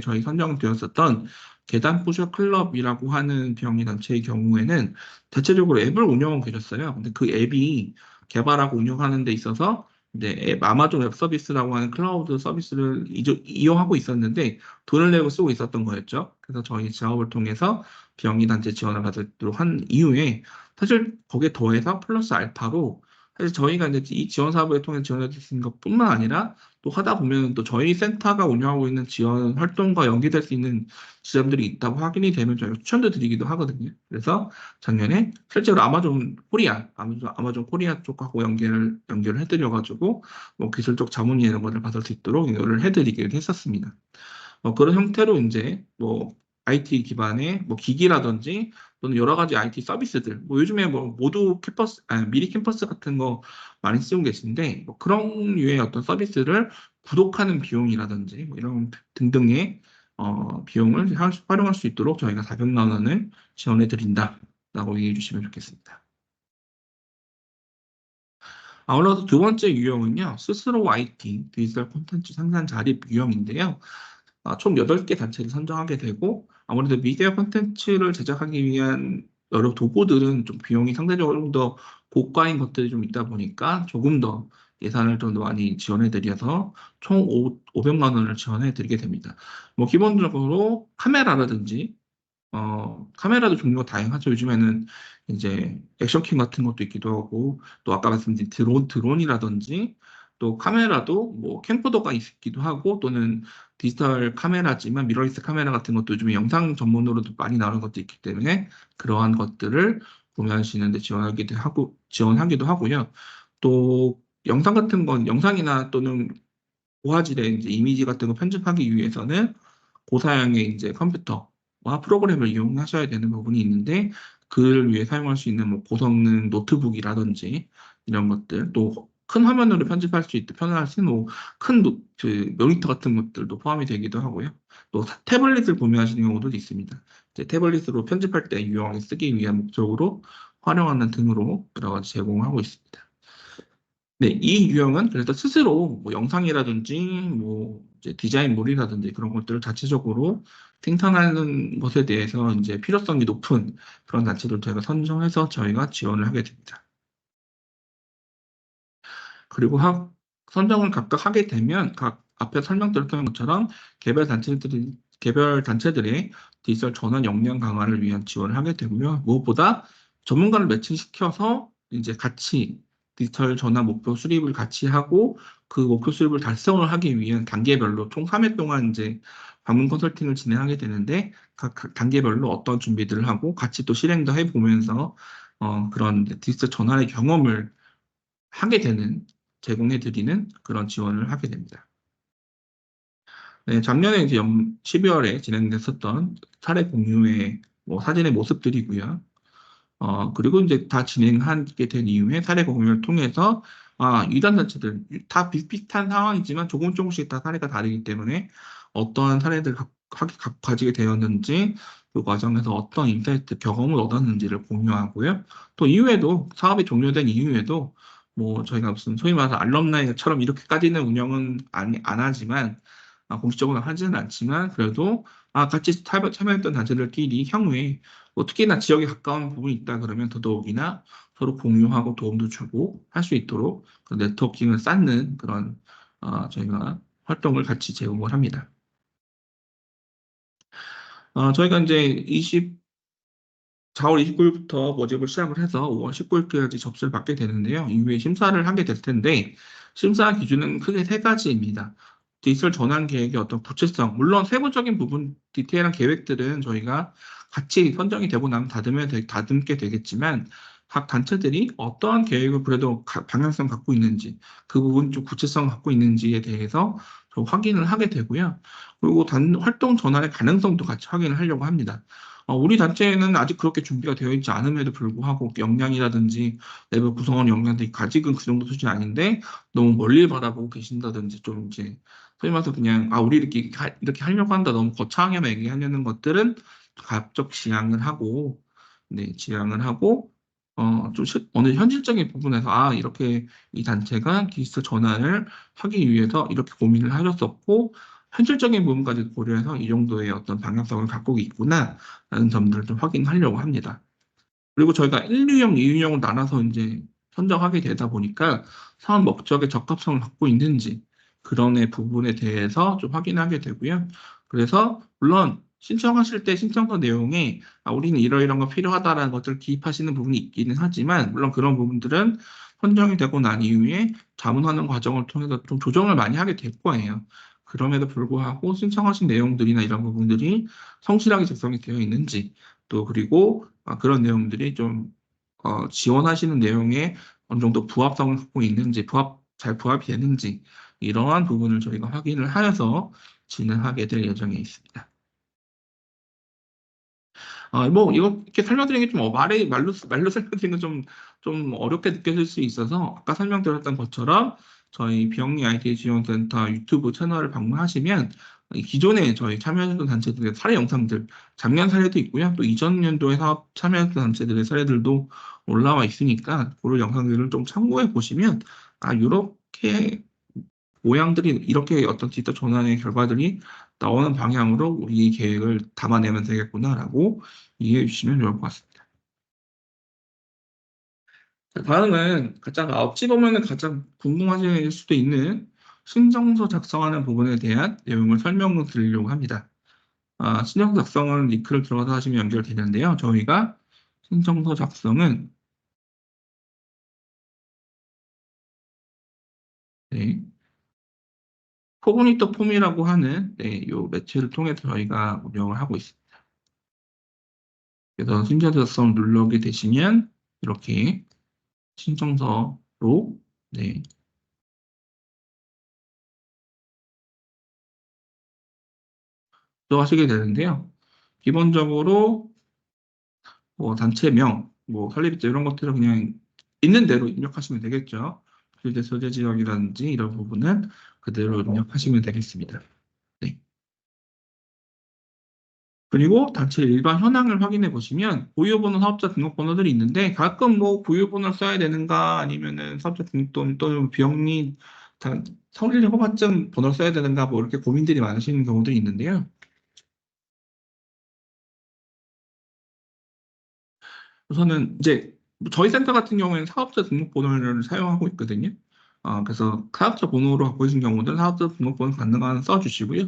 저희 선정되었었던 계단 부셔 클럽이라고 하는 비영리 단체의 경우에는 대체적으로 앱을 운영하고 계셨어요. 근데 그 앱이 개발하고 운영하는 데 있어서 이제 아마존 웹 서비스라고 하는 클라우드 서비스를 이용하고 있었는데 돈을 내고 쓰고 있었던 거였죠. 그래서 저희 사업을 통해서 비영리 단체 지원을 받도록 한 이후에 사실 거기에 더해서 플러스 알파로 사실 저희가 이제 이 지원 사업을 통해 지원해 주신 것뿐만 아니라 또 하다 보면 또 저희 센터가 운영하고 있는 지원 활동과 연계될 수 있는 지점들이 있다고 확인이 되면 저희가 추천도 드리기도 하거든요. 그래서 작년에 실제로 아마존 코리아 쪽하고 연결을 해드려가지고 뭐 기술적 자문이 이런 것을 받을 수 있도록 연결을 해드리기도 했었습니다. 그런 형태로 이제 뭐 IT 기반의 뭐 기기라든지 또는 여러 가지 IT 서비스들, 뭐 요즘에 뭐 모두 미리 캠퍼스 같은 거 많이 쓰고 계신데 뭐 그런 류의 어떤 서비스를 구독하는 비용이라든지 뭐 이런 등등의 비용을 활용할 수 있도록 저희가 400만 원을 지원해 드린다라고 얘기해 주시면 좋겠습니다. 아울러서 두 번째 유형은요, 스스로 IT, 디지털 콘텐츠 생산 자립 유형인데요. 총 8개 단체를 선정하게 되고 아무래도 미디어 콘텐츠를 제작하기 위한 여러 도구들은 좀 비용이 상대적으로 좀 더 고가인 것들이 좀 있다 보니까 조금 더 예산을 좀 더 많이 지원해 드려서 총 500만 원을 지원해 드리게 됩니다. 뭐 기본적으로 카메라라든지 카메라도 종류가 다양하죠. 요즘에는 이제 액션캠 같은 것도 있기도 하고, 또 아까 말씀드린 드론이라든지, 또 카메라도 뭐 캠코더가 있기도 하고, 또는 디지털 카메라지만 미러리스 카메라 같은 것도 요즘에 영상 전문으로도 많이 나오는 것도 있기 때문에 그러한 것들을 구매하시는데 지원하기도 하고요. 또 영상이나 또는 고화질의 이제 이미지 같은 거 편집하기 위해서는 고사양의 이제 컴퓨터, 프로그램을 이용하셔야 되는 부분이 있는데 그를 위해 사용할 수 있는 뭐 고성능 노트북이라든지 이런 것들 또 큰 화면으로 편집할 수 있도록 편할 수 있는 뭐큰 그 모니터 같은 것들도 포함이 되기도 하고요. 또 태블릿을 구매하시는 경우도 있습니다. 이제 태블릿으로 편집할 때 유용하게 쓰기 위한 목적으로 활용하는 등으로 여러 가지 제공하고 있습니다. 네, 이 유형은 그래서 스스로 뭐 영상이라든지 뭐 이제 디자인물이라든지 그런 것들을 자체적으로 생산하는 것에 대해서 이제 필요성이 높은 그런 단체를 저희가 선정해서 저희가 지원을 하게 됩니다. 그리고 선정을 각각 하게 되면 각 앞에 설명드렸던 것처럼 개별 단체들의 디지털 전환 역량 강화를 위한 지원을 하게 되고요. 무엇보다 전문가를 매칭시켜서 이제 같이 디지털 전환 목표 수립을 같이 하고 그 목표 수립을 달성을 하기 위한 단계별로 총 3회 동안 이제 방문 컨설팅을 진행하게 되는데 각 단계별로 어떤 준비들을 하고 같이 또 실행도 해보면서 그런 디지털 전환의 경험을 하게 되는, 제공해드리는 그런 지원을 하게 됩니다. 네, 작년에 이제 12월에 진행됐었던 사례 공유의 뭐 사진의 모습들이고요. 그리고 이제 다 진행하게 된 이후에 사례 공유를 통해서, 이단 단체들 다 비슷비슷한 상황이지만 조금씩 다 사례가 다르기 때문에 어떠한 사례들 가지게 되었는지, 그 과정에서 어떤 인사이트 경험을 얻었는지를 공유하고요. 또 이후에도, 사업이 종료된 이후에도, 뭐, 저희가 무슨 소위 말해서 알럼나이처럼 이렇게까지는 운영은 안 하지만, 공식적으로 하지는 않지만, 그래도, 같이 참여했던 단체들끼리 향후에 뭐 특히나 지역에 가까운 부분이 있다 그러면 더더욱이나 서로 공유하고 도움도 주고 할 수 있도록 그 네트워킹을 쌓는 그런 저희가 활동을 같이 제공을 합니다. 저희가 이제 4월 29일부터 모집을 시작을 해서 5월 19일까지 접수를 받게 되는데요. 이후에 심사를 하게 될 텐데, 심사 기준은 크게 세 가지입니다. 디지털 전환 계획의 어떤 구체성, 물론 세부적인 부분, 디테일한 계획들은 저희가 같이 선정이 되고 나면 다듬게 되겠지만, 각 단체들이 어떠한 계획을 그래도 방향성 갖고 있는지, 그 부분 좀 구체성 갖고 있는지에 대해서 좀 확인을 하게 되고요. 그리고 활동 전환의 가능성도 같이 확인을 하려고 합니다. 우리 단체는 아직 그렇게 준비가 되어 있지 않음에도 불구하고 역량이라든지 내부 구성원 역량들이 아직은 그 정도 수준이 아닌데 너무 멀리 바라보고 계신다든지 좀 이제 소위 말해서 그냥 우리 이렇게 하려고 한다 너무 거창하게만 얘기하려는 것들은 가급적 지양을 하고 지양을 하고 어느 현실적인 부분에서 이렇게 이 단체가 디지털 전환을 하기 위해서 이렇게 고민을 하셨었고 현실적인 부분까지 고려해서 이 정도의 어떤 방향성을 갖고 있구나 라는 점들을 좀 확인하려고 합니다. 그리고 저희가 1유형, 2유형을 나눠서 이제 선정하게 되다 보니까 사업 목적에 적합성을 갖고 있는지 그런 부분에 대해서 좀 확인하게 되고요. 그래서 물론 신청하실 때 신청서 내용에 우리는 이러이러한 거 필요하다라는 것들을 기입하시는 부분이 있기는 하지만 물론 그런 부분들은 선정이 되고 난 이후에 자문하는 과정을 통해서 좀 조정을 많이 하게 될 거예요. 그럼에도 불구하고 신청하신 내용들이나 이런 부분들이 성실하게 작성이 되어 있는지 또 그리고 그런 내용들이 좀 지원하시는 내용에 어느 정도 부합성을 갖고 있는지 잘 부합이 되는지 이러한 부분을 저희가 확인을 하여서 진행하게 될 예정에 있습니다. 뭐 이렇게 설명드리는 게 좀 말로 설명드리는 건 좀 어렵게 느껴질 수 있어서 아까 설명드렸던 것처럼 저희 비영리 IT 지원센터 유튜브 채널을 방문하시면 이 기존에 저희 참여했던 단체들의 사례 영상들, 작년 사례도 있고요. 또 이전 연도에 사업 참여했던 단체들의 사례들도 올라와 있으니까 그런 영상들을 좀 참고해 보시면 이렇게 모양들이 이렇게 어떤 디지털 전환의 결과들이 나오는 방향으로 우리 계획을 담아내면 되겠구나라고 이해해 주시면 좋을 것 같습니다. 자, 다음은 어찌 보면은 가장 궁금하실 수도 있는 신청서 작성하는 부분에 대한 내용을 설명을 드리려고 합니다. 신청서 작성은 링크를 들어가서 하시면 연결되는데요. 저희가 신청서 작성은 네, 코그니터 폼이라고 하는 요 매체를 통해서 저희가 운영을 하고 있습니다. 그래서 신청서 작성 누르게 되시면 이렇게 신청서로 들어가시게 되는데요. 기본적으로 뭐 단체명, 뭐 설립자 이런 것들을 그냥 있는 대로 입력하시면 되겠죠. 실제 소재 지역이라든지 이런 부분은 그대로 입력하시면 되겠습니다. 네. 그리고 단체 일반 현황을 확인해 보시면 고유번호 사업자 등록번호들이 있는데 가끔 뭐 고유번호를 써야 되는가 아니면은 사업자 등록번 또는 비영리 성립 허가증 번호를 써야 되는가 뭐 이렇게 고민들이 많으시는 경우들이 있는데요. 우선은 이제 저희 센터 같은 경우에는 사업자 등록번호를 사용하고 있거든요. 그래서 사업자 번호로 갖고 계신 경우는 사업자 등록번호 가능한 써주시고요.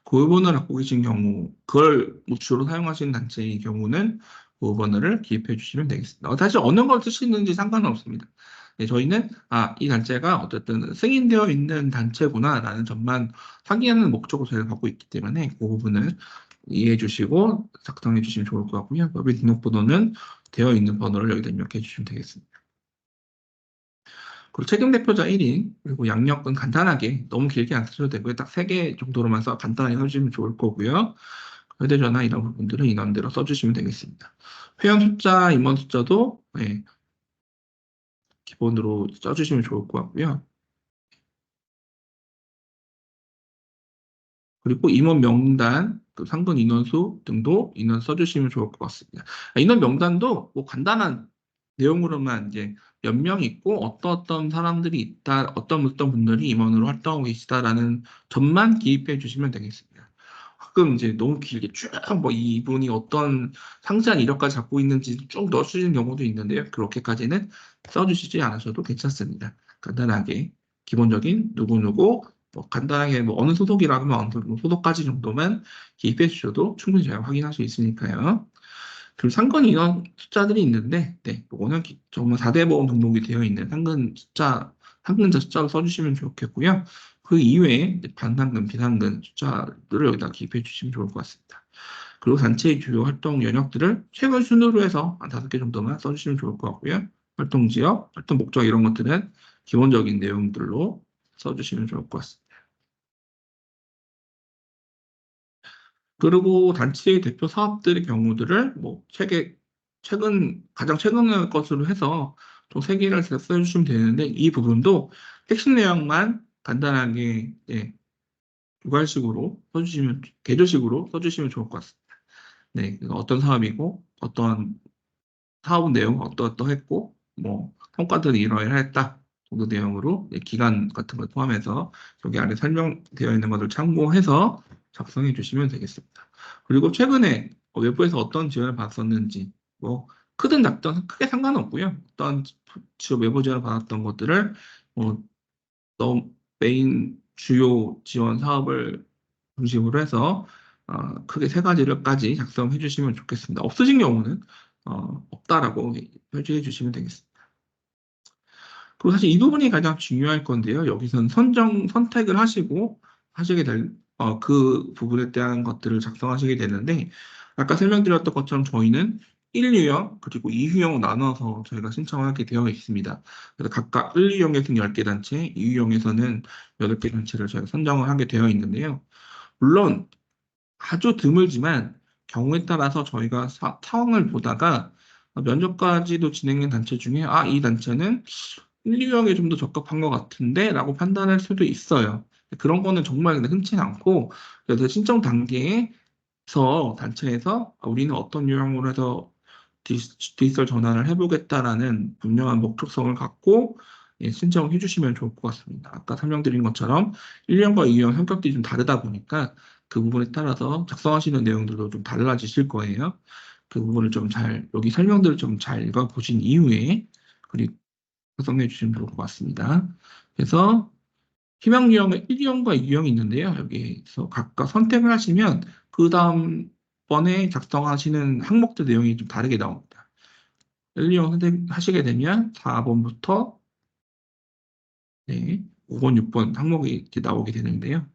고유번호를 갖고 계신 경우, 그걸 뭐 주로 사용하시는 단체의 경우는 고유번호를 기입해 주시면 되겠습니다. 사실 어느 걸 쓰시는지 상관은 없습니다. 네, 저희는 이 단체가 어쨌든 승인되어 있는 단체구나라는 점만 확인하는 목적으로 저희가 갖고 있기 때문에 그 부분을 이해해 주시고 작성해 주시면 좋을 것 같고요. 법인 등록번호는 되어 있는 번호를 여기다 입력해 주시면 되겠습니다. 그리고 책임 대표자 1인, 그리고 양력은 간단하게, 너무 길게 안 쓰셔도 되고요. 딱 3개 정도로만 간단하게 써주시면 좋을 거고요. 휴대전화 이런 부분들은 인원대로 써주시면 되겠습니다. 회원 숫자, 임원 숫자도 네, 기본으로 써주시면 좋을 것 같고요. 그리고 임원 명단, 그 상근 인원수 등도 인원 써주시면 좋을 것 같습니다. 인원 명단도 뭐 간단한 내용으로만 이제 몇 명 있고 어떤 사람들이 있다, 어떤 분들이 임원으로 활동하고 계시다라는 점만 기입해 주시면 되겠습니다. 가끔 이제 너무 길게 쭉 뭐 이분이 어떤 상세한 이력까지 갖고 있는지 쭉 넣어주시는 경우도 있는데요. 그렇게까지는 써주시지 않으셔도 괜찮습니다. 간단하게 기본적인 누구누구 뭐 간단하게 뭐 어느 소속이라면 어느 소속까지 정도만 기입해 주셔도 충분히 제가 확인할 수 있으니까요. 그리고 상근 인원 숫자들이 있는데, 네, 이거는 정말 4대 보험 등록이 되어 있는 상근자 숫자로 써주시면 좋겠고요. 그 이외에 이제 반상근, 비상근 숫자들을 여기다 기입해 주시면 좋을 것 같습니다. 그리고 단체의 주요 활동 영역들을 최근 순으로 해서 한 5개 정도만 써주시면 좋을 것 같고요. 활동 지역, 활동 목적 이런 것들은 기본적인 내용들로 써주시면 좋을 것 같습니다. 그리고 단체의 대표 사업들의 경우들을 뭐 가장 최근의 것으로 해서 좀 세 개를 써주시면 되는데 이 부분도 핵심 내용만 간단하게 유괄식으로 써주시면 계조식으로 써주시면 좋을 것 같습니다. 네, 그래서 어떤 사업이고 어떤 사업 내용 어떠했고 뭐 성과들이 이러이러했다 정도 내용으로 기간 같은 걸 포함해서 여기 아래 설명되어 있는 것을 참고해서 작성해 주시면 되겠습니다. 그리고 최근에 외부에서 어떤 지원을 받았었는지 뭐 크든 작든 크게 상관없고요. 어떤 지원 외부 지원을 받았던 것들을 뭐 너 메인 주요 지원 사업을 중심으로 해서 크게 3가지를까지 작성해 주시면 좋겠습니다. 없으신 경우는 없다라고 표시해 주시면 되겠습니다. 그리고 사실 이 부분이 가장 중요할 건데요. 여기서는 선택을 하시고 하시게 그 부분에 대한 것들을 작성하시게 되는데, 아까 설명드렸던 것처럼 저희는 1유형 그리고 2유형으로 나눠서 저희가 신청하게 되어 있습니다. 그래서 각각 1유형에서는 10개 단체, 2유형에서는 8개 단체를 저희가 선정을 하게 되어 있는데요. 물론 아주 드물지만 경우에 따라서 저희가 상황을 보다가 면접까지도 진행된 단체 중에 이 단체는 1, 2학에 좀 더 적합한 것 같은데 라고 판단할 수도 있어요. 그런 거는 정말 근데 흔치 않고 그래서 신청 단계에서 단체에서 우리는 어떤 유형으로 해서 디지털 전환을 해보겠다라는 분명한 목적성을 갖고 신청을 해주시면 좋을 것 같습니다. 아까 설명드린 것처럼 1년과 2년 성격들이 좀 다르다 보니까 그 부분에 따라서 작성하시는 내용들도 좀 달라지실 거예요. 그 부분을 여기 설명들을 좀 잘 읽어보신 이후에 그리고 작성해 주시면 좋을 것 같습니다. 그래서 희망 유형은 1유형과 2유형이 있는데요. 여기서 각각 선택을 하시면 그 다음 번에 작성하시는 항목들 내용이 좀 다르게 나옵니다. 1, 2형 선택하시게 되면 4번부터 5번, 6번 항목이 이렇게 나오게 되는데요.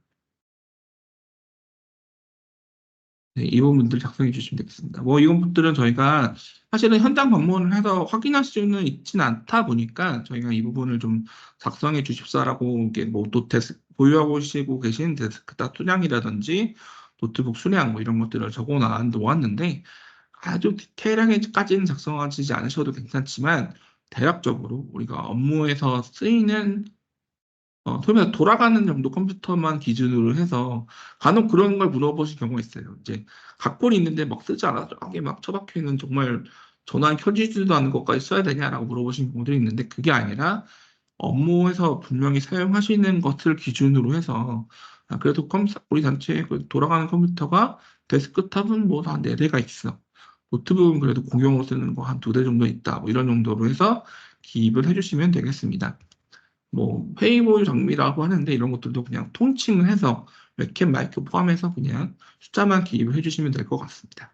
네, 이 부분들 작성해 주시면 되겠습니다. 뭐, 이 부분들은 저희가 사실은 현장 방문을 해서 확인할 수는 있지는 않다 보니까 저희가 이 부분을 좀 작성해 주십사라고 이게 뭐 또 보유하고 계신 데스크탑 소량이라든지 노트북 수량 뭐 이런 것들을 적어 놓았는데 아주 디테일하게까지는 작성하지 않으셔도 괜찮지만 대략적으로 우리가 업무에서 쓰이는 소위 말해 돌아가는 정도 컴퓨터만 기준으로 해서 간혹 그런 걸 물어보실 경우가 있어요. 이제 각본이 있는데 막 쓰지 않아서 저기 막 처박혀 있는 정말 전화 켜지지도 않는 것까지 써야 되냐라고 물어보시는 경우들이 있는데 그게 아니라 업무에서 분명히 사용하시는 것을 기준으로 해서 그래도 우리 단체에 그 돌아가는 컴퓨터가 데스크탑은 뭐 한 4대가 있어. 노트북은 그래도 공용으로 쓰는 거 한 2대 정도 있다. 뭐 이런 정도로 해서 기입을 해주시면 되겠습니다. 뭐 페이볼 장비라고 하는데 이런 것들도 그냥 통칭을 해서 웹캠 마이크 포함해서 그냥 숫자만 기입을 해주시면 될 것 같습니다.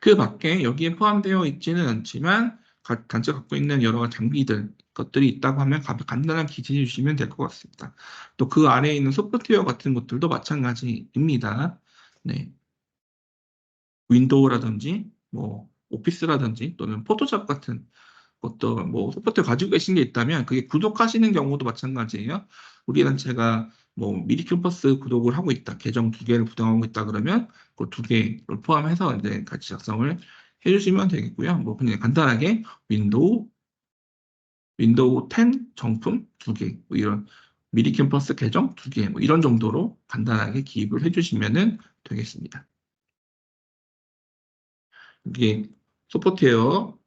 그 밖에 여기에 포함되어 있지는 않지만 각 단체가 갖고 있는 여러 가지 장비들 것들이 있다고 하면 간단한 기재해 주시면 될 것 같습니다. 또 그 아래에 있는 소프트웨어 같은 것들도 마찬가지입니다. 네. 윈도우라든지 뭐 오피스라든지 또는 포토샵 같은 어떤 뭐 소프트웨어 가지고 계신 게 있다면 그게 구독하시는 경우도 마찬가지예요. 우리 단체가 뭐 미리 캠퍼스 구독을 하고 있다, 계정 2개를 구독하고 있다 그러면 그 2개를 포함해서 이제 같이 작성을 해주시면 되겠고요. 뭐 그냥 간단하게 윈도우 10 정품 2개, 뭐 이런 미리 캠퍼스 계정 2개, 뭐 이런 정도로 간단하게 기입을 해주시면 되겠습니다. 이게 소프트웨어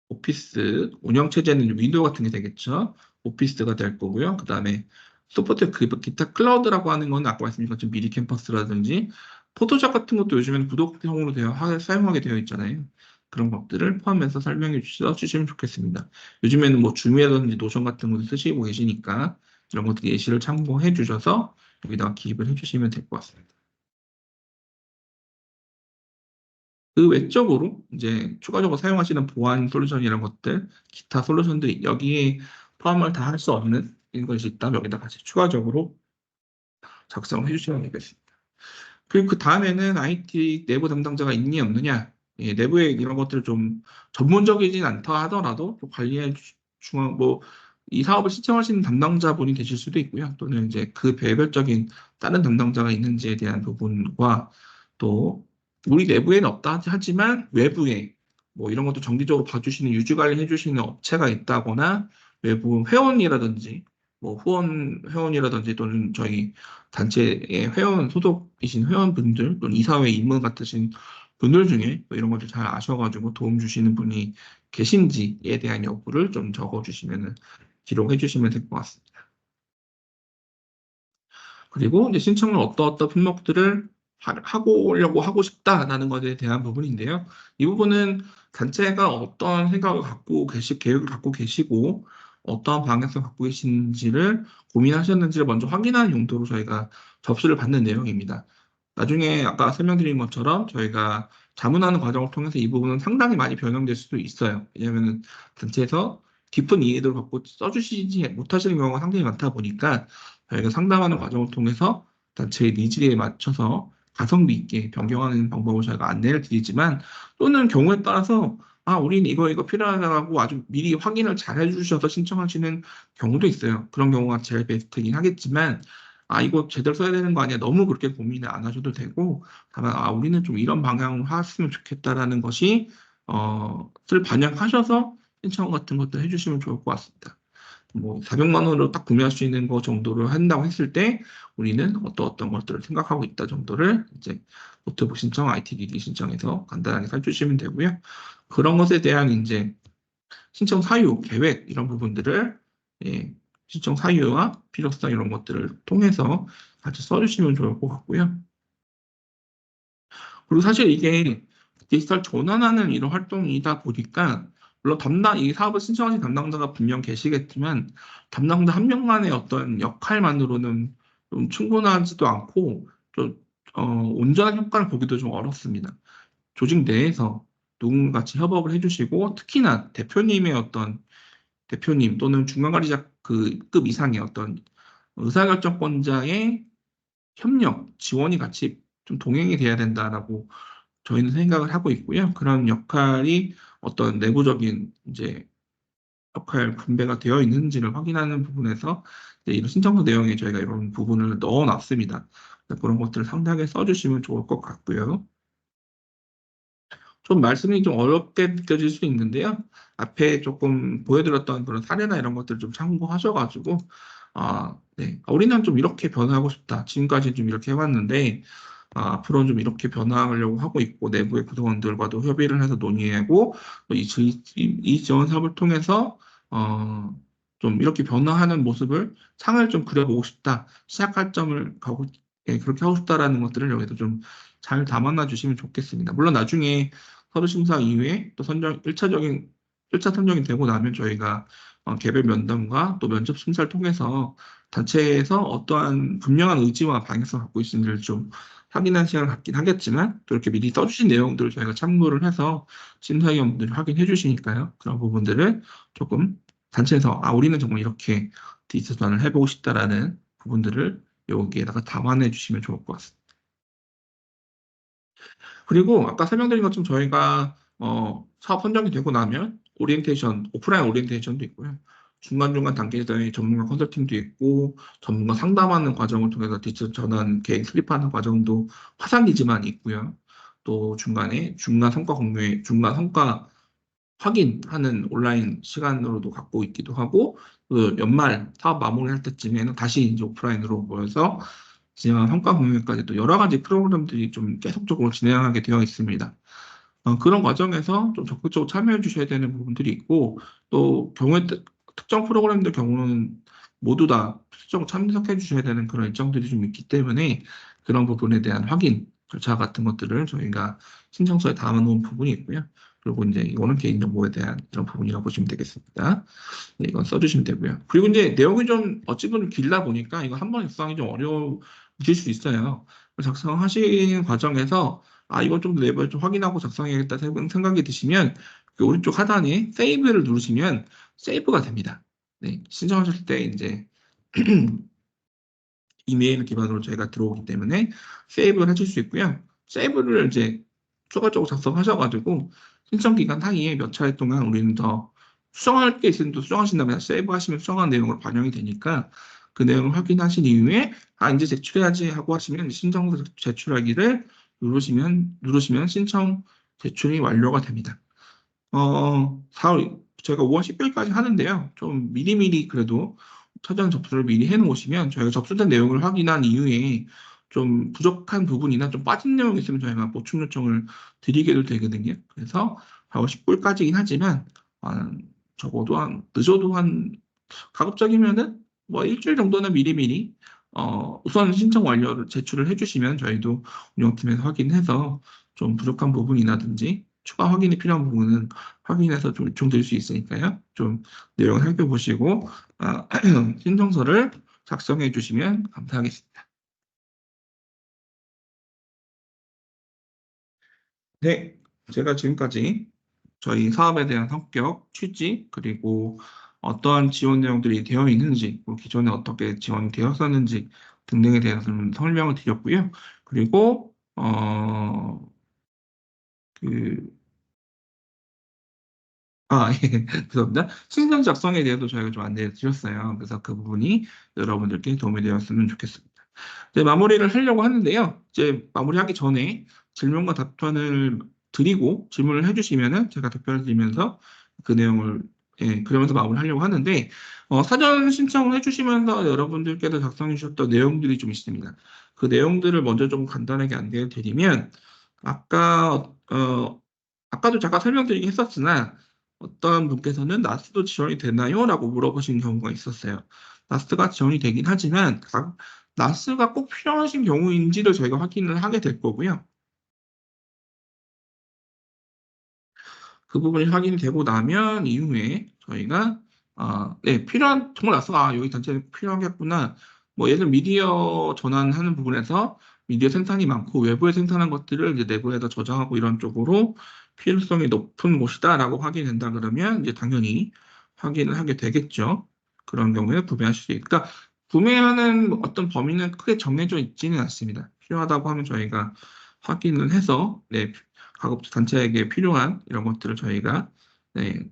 오피스 운영체제는 윈도우 같은 게 되겠죠. 오피스가 될 거고요. 그 다음에 소프트웨어 기타 클라우드라고 하는 건 아까 말씀드린 것처럼 미리 캠퍼스라든지 포토샵 같은 것도 요즘에는 구독형으로 사용하게 되어 있잖아요. 그런 것들을 포함해서 설명해 주시면 좋겠습니다. 요즘에는 뭐 줌이라든지 노션 같은 것도 쓰시고 계시니까 이런 것들 예시를 참고해 주셔서 여기다가 기입을 해주시면 될 것 같습니다. 그 외적으로 이제 추가적으로 사용하시는 보안 솔루션 이런 것들, 기타 솔루션들이 여기에 포함을 다 할 수 없는 것이 있다면 여기다 같이 추가적으로 작성해 주시면 되겠습니다. 그리고 그 다음에는 IT 내부 담당자가 있니 없느냐, 예, 내부에 이런 것들을 좀 전문적이진 않다 하더라도 좀 관리해 중앙 이 사업을 신청하시는 담당자분이 되실 수도 있고요. 또는 이제 그 배별적인 다른 담당자가 있는지에 대한 부분과 또 우리 내부에는 없다 하지만 외부에 뭐 이런 것도 정기적으로 봐주시는 유지 관리 해주시는 업체가 있다거나 외부 회원이라든지 뭐 후원 회원이라든지 또는 저희 단체의 회원 소속이신 회원분들 또는 이사회 임원 같으신 분들 중에 뭐 이런 것들 잘 아셔가지고 도움 주시는 분이 계신지에 대한 여부를 좀 적어주시면 기록해 주시면 될 것 같습니다. 그리고 이제 신청을 어떤 품목들을 하고 싶다라는 것에 대한 부분인데요. 이 부분은 단체가 어떤 생각을 갖고 계획을 갖고 계시고 어떠한 방향성을 갖고 계신지를 고민하셨는지를 먼저 확인하는 용도로 저희가 접수를 받는 내용입니다. 나중에 아까 설명드린 것처럼 저희가 자문하는 과정을 통해서 이 부분은 상당히 많이 변형될 수도 있어요. 왜냐하면 단체에서 깊은 이해도를 갖고 써주시지 못하시는 경우가 상당히 많다 보니까 저희가 상담하는 과정을 통해서 단체의 니즈에 맞춰서 가성비 있게 변경하는 방법을 저희가 안내를 드리지만 또는 경우에 따라서 우리는 이거 필요하다고 아주 미리 확인을 잘 해주셔서 신청하시는 경우도 있어요. 그런 경우가 제일 베스트이긴 하겠지만 이거 제대로 써야 되는 거 아니야. 너무 그렇게 고민을 안 하셔도 되고 다만 우리는 좀 이런 방향으로 했으면 좋겠다라는 것이 를 반영하셔서 신청 같은 것도 해주시면 좋을 것 같습니다. 뭐 400만 원으로 딱 구매할 수 있는 거 정도를 한다고 했을 때 우리는 어떤 것들을 생각하고 있다 정도를 이제 노트북 신청, IT 기기 신청해서 간단하게 살주시면 되고요. 그런 것에 대한 이제 신청 사유, 계획 이런 부분들을 예, 신청 사유와 필요성 이런 것들을 통해서 같이 써주시면 좋을 것 같고요. 그리고 사실 이게 디지털 전환하는 이런 활동이다 보니까 물론 이 사업을 신청하신 담당자가 분명 계시겠지만 담당자 한 명만의 어떤 역할만으로는 좀 충분하지도 않고 좀 온전한 효과를 보기도 좀 어렵습니다. 조직 내에서 누군가 같이 협업을 해주시고 특히나 대표님 또는 중간관리자 급 이상의 어떤 의사결정권자의 협력, 지원이 같이 좀 동행이 돼야 된다라고 저희는 생각을 하고 있고요. 그런 역할이 어떤 내부적인 이제 역할 분배가 되어 있는지를 확인하는 부분에서 네, 이런 신청서 내용에 저희가 이런 부분을 넣어놨습니다. 그런 것들을 상세하게 써주시면 좋을 것 같고요. 좀 말씀이 좀 어렵게 느껴질 수 있는데요. 앞에 조금 보여드렸던 그런 사례나 이런 것들을 좀 참고하셔가지고, 네. 우리는 좀 이렇게 변화하고 싶다. 지금까지 좀 이렇게 해왔는데, 앞으로는 좀 이렇게 변화하려고 하고 있고, 내부의 구성원들과도 협의를 해서 논의하고, 이 지원 사업을 통해서, 어, 좀 이렇게 변화하는 모습을, 상을 좀 그려보고 싶다. 시작할 점을 가고, 예, 그렇게 하고 싶다라는 것들을 여기서 좀 잘 담아놔 주시면 좋겠습니다. 물론 나중에 서류 심사 이후에 또 선정, 1차 선정이 되고 나면 저희가 개별 면담과 또 면접 심사를 통해서 단체에서 어떠한 분명한 의지와 방향성을 갖고 있는지를 좀 확인한 시간을 갖긴 하겠지만 또 이렇게 미리 써주신 내용들을 저희가 참고를 해서 심사위원분들이 확인해 주시니까요. 그런 부분들을 조금 단체에서 우리는 정말 이렇게 디지털을 해보고 싶다라는 부분들을 여기에다가 담아내 주시면 좋을 것 같습니다. 그리고 아까 설명드린 것처럼 저희가 사업 선정이 되고 나면 오리엔테이션, 오프라인 오리엔테이션도 있고요. 중간중간 단계에 전문가 컨설팅도 있고 전문가 상담하는 과정을 통해서 디지털 전환 계획 수립하는 과정도 화상이지만 있고요. 또 중간에 중간 성과 확인하는 온라인 시간으로도 갖고 있기도 하고 그 연말 사업 마무리할 때쯤에는 다시 이제 오프라인으로 모여서 진행한 성과 공유까지 또 여러 가지 프로그램들이 좀 계속적으로 진행하게 되어 있습니다. 그런 과정에서 좀 적극적으로 참여해 주셔야 되는 부분들이 있고, 또 특정 프로그램들 경우는 모두 다 실적으로 참석해 주셔야 되는 그런 일정들이 좀 있기 때문에 그런 부분에 대한 확인 절차 같은 것들을 저희가 신청서에 담아놓은 부분이 있고요. 그리고 이제 이거는 개인정보에 대한 이런 부분이라고 보시면 되겠습니다. 네, 이건 써주시면 되고요. 그리고 이제 내용이 좀 어찌 보면 길다 보니까 이거 한 번 작성이 좀 어려우실 수 있어요. 작성하시는 과정에서 이건 좀 내부에 좀 확인하고 작성해야겠다 생각이 드시면 그 오른쪽 하단에 세이브를 누르시면 세이브가 됩니다. 네, 신청하실 때 이제 이메일 기반으로 저희가 들어오기 때문에 세이브를 하실 수 있고요. 세이브를 이제 추가적으로 작성하셔가지고 신청 기간 사이에 몇 차례 동안 우리는 더 수정할 게 있으면 또 수정하신 다음에 다시 세이브 하시면 수정한 내용으로 반영이 되니까 그 내용을 확인하신 이후에 이제 제출해야지 하고 하시면 신청 제출하기를 누르시면 신청 제출이 완료가 됩니다. 4월, 저희가 5월 10일까지 하는데요. 좀 미리미리 그래도 사전 접수를 미리 해놓으시면 저희가 접수된 내용을 확인한 이후에 좀 부족한 부분이나 좀 빠진 내용이 있으면 저희가 보충 요청을 드리게도 되거든요. 그래서 4월 10일까지긴 하지만, 적어도 늦어도 가급적이면은 뭐 일주일 정도는 미리미리, 우선 신청 완료를 제출을 해주시면 저희도 운영팀에서 확인해서 좀 부족한 부분이라든지 추가 확인이 필요한 부분은 확인해서 좀 요청드릴 수 있으니까요. 좀 내용을 살펴보시고 신청서를 작성해 주시면 감사하겠습니다. 네, 제가 지금까지 저희 사업에 대한 성격, 취지, 그리고 어떠한 지원 내용들이 되어 있는지, 뭐 기존에 어떻게 지원이 되었었는지 등등에 대해서 좀 설명을 드렸고요. 그리고 그 예, 죄송합니다. 신청 작성에 대해서 저희가 좀 안내해 드렸어요. 그래서 그 부분이 여러분들께 도움이 되었으면 좋겠습니다. 이제 마무리를 하려고 하는데요. 이제 마무리하기 전에 질문과 답변을 드리고 질문을 해주시면은 제가 답변을 드리면서 그 내용을 그러면서 마무리하려고 하는데 사전 신청을 해주시면서 여러분들께서 작성해 주셨던 내용들이 좀 있습니다. 그 내용들을 먼저 좀 간단하게 안내를 드리면 아까도 잠깐 설명드리긴 했었으나 어떤 분께서는 나스도 지원이 되나요? 라고 물어보신 경우가 있었어요. 나스가 지원이 되긴 하지만 나스가 꼭 필요하신 경우인지를 저희가 확인을 하게 될 거고요. 그 부분이 확인이 되고 나면 이후에 저희가 네, 정말 나스가 여기 단체에 필요하겠구나. 뭐 예를 들어 미디어 전환하는 부분에서 미디어 생산이 많고 외부에 생산한 것들을 이제 내부에다 저장하고 이런 쪽으로 필요성이 높은 곳이다라고 확인된다 그러면 이제 당연히 확인을 하게 되겠죠. 그런 경우에 구매하실 수 있다. 그러니까 구매하는 어떤 범위는 크게 정해져 있지는 않습니다. 필요하다고 하면 저희가 확인을 해서 네, 가급적 단체에게 필요한 이런 것들을 저희가 네,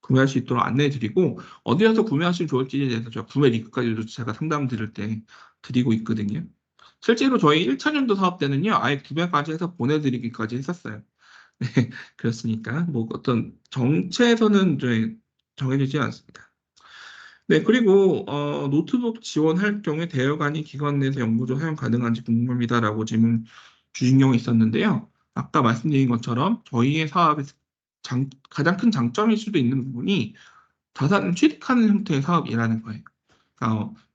구매할 수 있도록 안내해드리고 어디에서 구매하시면 좋을지에 대해서 제가 구매 링크까지도 제가 상담 드릴 때 드리고 있거든요. 실제로 저희 1차년도 사업 때는요, 아예 구매까지 해서 보내드리기까지 했었어요. 네, 그렇으니까 뭐 어떤 정체에서는 이제 정해지지 않습니다. 네, 그리고 노트북 지원할 경우에 대여관이 기관 내에서 영구적 사용 가능한지 궁금합니다라고 질문 주신 경우 있었는데요. 아까 말씀드린 것처럼 저희의 사업의 가장 큰 장점일 수도 있는 부분이 자산을 취득하는 형태의 사업이라는 거예요.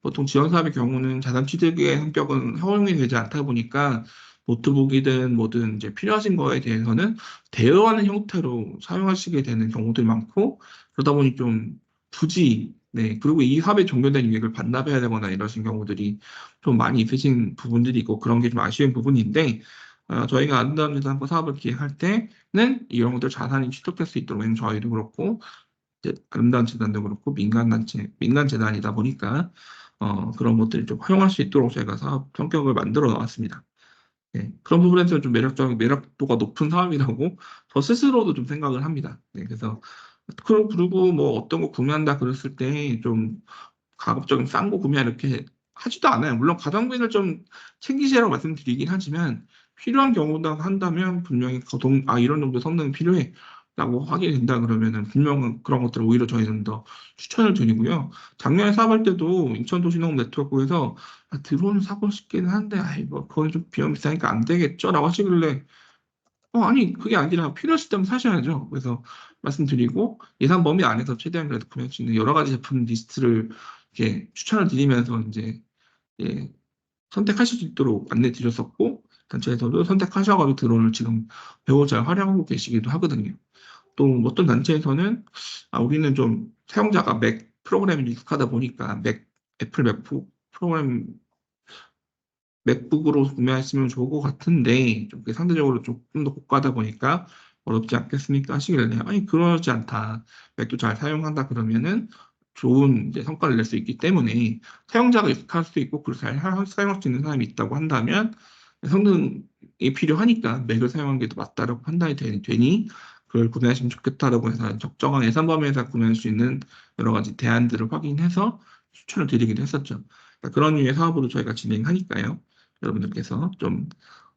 보통 지원 사업의 경우는 자산 취득의 성격은 허용이 되지 않다 보니까 노트북이든 뭐든 이제 필요하신 거에 대해서는 대여하는 형태로 사용하시게 되는 경우들이 많고 그러다 보니 좀 부지, 네, 그리고 이 사업에 종료된 이익을 반납해야 되거나 이러신 경우들이 좀 많이 있으신 부분들이 있고 그런 게 좀 아쉬운 부분인데 저희가 아름다운 한번 사업을 기획할 때는 이런 것들 자산이 취득될 수 있도록 저희도 그렇고 이제 아름다운 재단도 그렇고 민간단체, 민간재단이다 보니까 그런 것들을 좀 활용할 수 있도록 저희가 사업 성격을 만들어 나왔습니다. 네, 그런 부분에서 좀 매력도가 높은 사업이라고 저 스스로도 좀 생각을 합니다. 네, 그래서 그리고 뭐 어떤 거 구매한다 그랬을 때 좀 가급적이면 싼 거 구매 이렇게 하지도 않아요. 물론 가성비를 좀 챙기시라고 말씀드리긴 하지만 필요한 경우다 한다면 분명히 이런 정도 성능이 필요해. 라고 하게 된다 그러면은 분명 그런 것들을 오히려 저희는 더 추천을 드리고요. 작년에 사업할 때도 인천도시농업 네트워크에서 드론을 사고 싶기는 한데 아이 뭐 그건 좀 비용 비싸니까 안 되겠죠라고 하시길래 아니, 그게 아니라 필요하시다면 사셔야죠. 그래서 말씀드리고 예산 범위 안에서 최대한 그래도 구매할 수 있는 여러 가지 제품 리스트를 이렇게 추천을 드리면서 이제 예, 선택하실 수 있도록 안내 드렸었고 단체에서도 선택하셔가지고 드론을 지금 배우 잘 활용하고 계시기도 하거든요. 또 어떤 단체에서는 우리는 좀 사용자가 맥 프로그램이 익숙하다 보니까 애플 맥북 프로그램 맥북으로 구매하시면 좋을 것 같은데 좀 상대적으로 조금 더 고가다 보니까 어렵지 않겠습니까? 하시길래 아니 그러지 않다. 맥도 잘 사용한다 그러면은 좋은 이제 성과를 낼 수 있기 때문에 사용자가 익숙할 수 있고 그걸 잘 사용할 수 있는 사람이 있다고 한다면 성능이 필요하니까 맥을 사용하는 게 더 맞다라고 판단이 되니 그걸 구매하시면 좋겠다라고 해서 적정한 예산 범위에서 구매할 수 있는 여러 가지 대안들을 확인해서 추천을 드리기도 했었죠. 그러니까 그런 류의 사업으로 저희가 진행하니까요. 여러분들께서 좀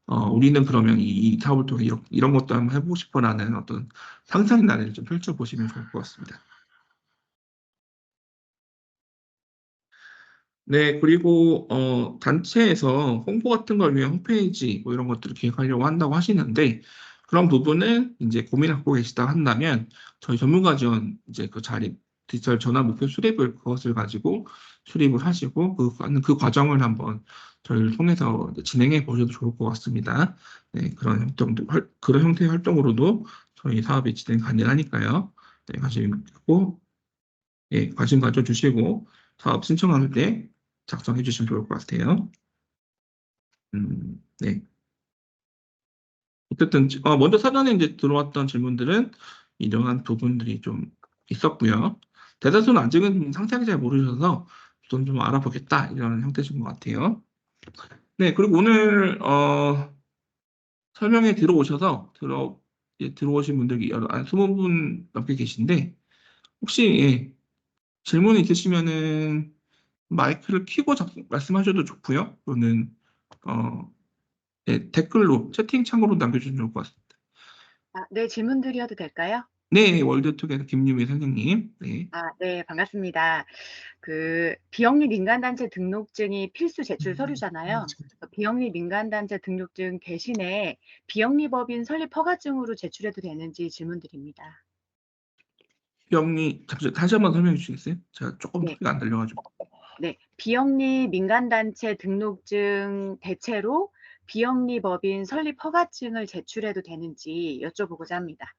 우리는 그러면 이 사업을 통해 이런 것도 한번 해보고 싶어라는 어떤 상상의 나래를 좀 펼쳐보시면 좋을 것 같습니다. 네, 그리고 단체에서 홍보 같은 걸 위한 홈페이지 뭐 이런 것들을 기획하려고 한다고 하시는데 그런 부분을 이제 고민하고 계시다 한다면 저희 전문가 지원 이제 그 자립 디지털 전환 목표 수립을 그것을 가지고 수립을 하시고 그 과정을 한번 저희를 통해서 이제 진행해 보셔도 좋을 것 같습니다. 네, 그런 형태의 활동으로도 저희 사업이 진행 가능하니까요. 네, 관심 가져주시고 사업 신청할 때 작성해 주시면 좋을 것 같아요. 네. 어쨌든 먼저 사전에 이제 들어왔던 질문들은 이러한 부분들이 좀 있었고요. 대다수는 아직은 상세하게 잘 모르셔서 좀 알아보겠다 이런 형태신 것 같아요. 네, 그리고 오늘 설명회 들어오셔서 들어오신 분들이 20분 넘게 계신데 혹시 질문 있으시면은 마이크를 켜고 말씀하셔도 좋고요. 또는 어, 댓글로 채팅창으로 남겨주시면 좋을 것 같습니다. 네, 질문 드려도 될까요? 네, 월드투게더 김유미 선생님. 네. 네, 반갑습니다. 비영리 민간단체 등록증이 필수 제출 서류잖아요. 비영리 민간단체 등록증 대신에 비영리법인 설립 허가증으로 제출해도 되는지 질문드립니다. 영리, 잠시 다시 한번 설명해 주시겠어요? 제가 조금 네, 소리가 안 들려가지고. 네. 비영리 민간단체 등록증 대체로 비영리법인 설립 허가증을 제출해도 되는지 여쭤보고자 합니다.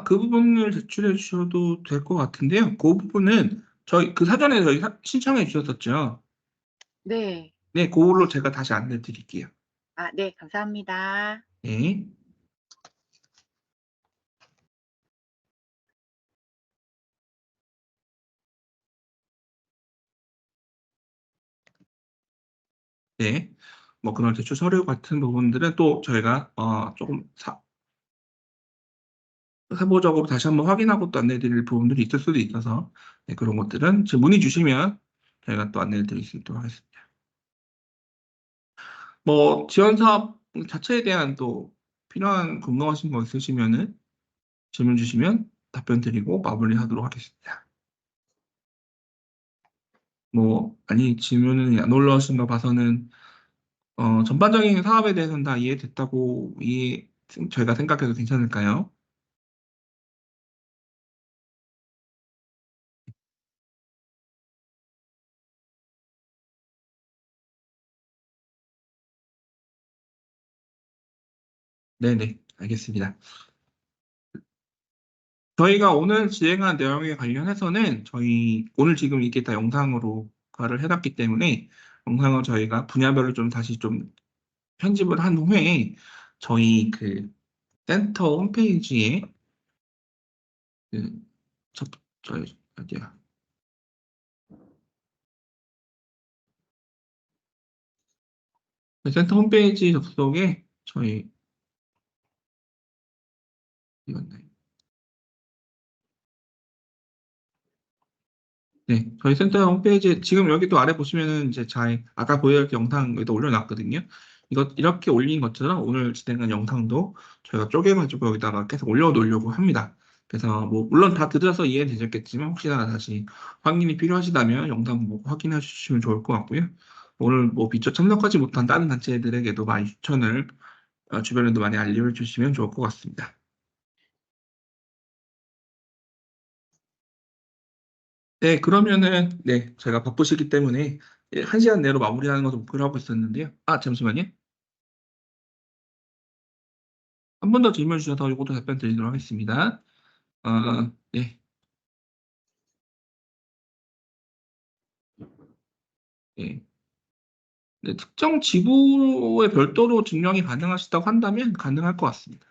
그 부분을 제출해 주셔도 될 것 같은데요. 그 부분은 사전에 저희 신청해 주셨었죠. 네. 네, 그걸로 제가 다시 안내 드릴게요. 네, 감사합니다. 네. 네. 뭐 그런 제출 서류 같은 부분들은 또 저희가 조금 세부적으로 다시 한번 확인하고 또 안내드릴 부분들이 있을 수도 있어서 네, 그런 것들은 지금 문의 주시면 저희가 또 안내를 드릴 수 있도록 하겠습니다. 뭐 지원 사업 자체에 대한 또 필요한 궁금하신 거 있으시면은 질문 주시면 답변 드리고 마무리하도록 하겠습니다. 뭐 아니 질문은 안 올라오신 거 봐서는 전반적인 사업에 대해서는 다 이해됐다고 저희가 생각해도 괜찮을까요? 네네, 알겠습니다. 저희가 오늘 진행한 내용에 관련해서는 저희 오늘 지금 이게 다 영상으로 가를 해놨기 때문에 영상을 저희가 분야별로 좀 다시 좀 편집을 한 후에 저희 그 센터 홈페이지에 그 저희 어디야? 그 센터 홈페이지 접속에 저희 이건데 네, 저희 센터 홈페이지 지금 여기도 아래 보시면은 이제 아까 보여드린 영상 여기다 올려놨거든요. 이렇게 올린 것처럼 오늘 진행한 영상도 저희가 쪼개가지고 여기다가 계속 올려놓으려고 합니다. 그래서 뭐 물론 다 들으셔서 이해되셨겠지만 혹시나 다시 확인이 필요하시다면 영상 보고 확인해 주시면 좋을 것 같고요. 오늘 뭐 미처 참석하지 못한 다른 단체들에게도 많이 추천을 주변에도 많이 알려주시면 좋을 것 같습니다. 네, 그러면은, 네, 제가 바쁘시기 때문에 1시간 내로 마무리하는 것을 목표로 하고 있었는데요. 아, 잠시만요. 한 번 더 질문 주셔서 이것도 답변 드리도록 하겠습니다. 네, 네. 네, 특정 지구에 별도로 증명이 가능하시다고 한다면 가능할 것 같습니다.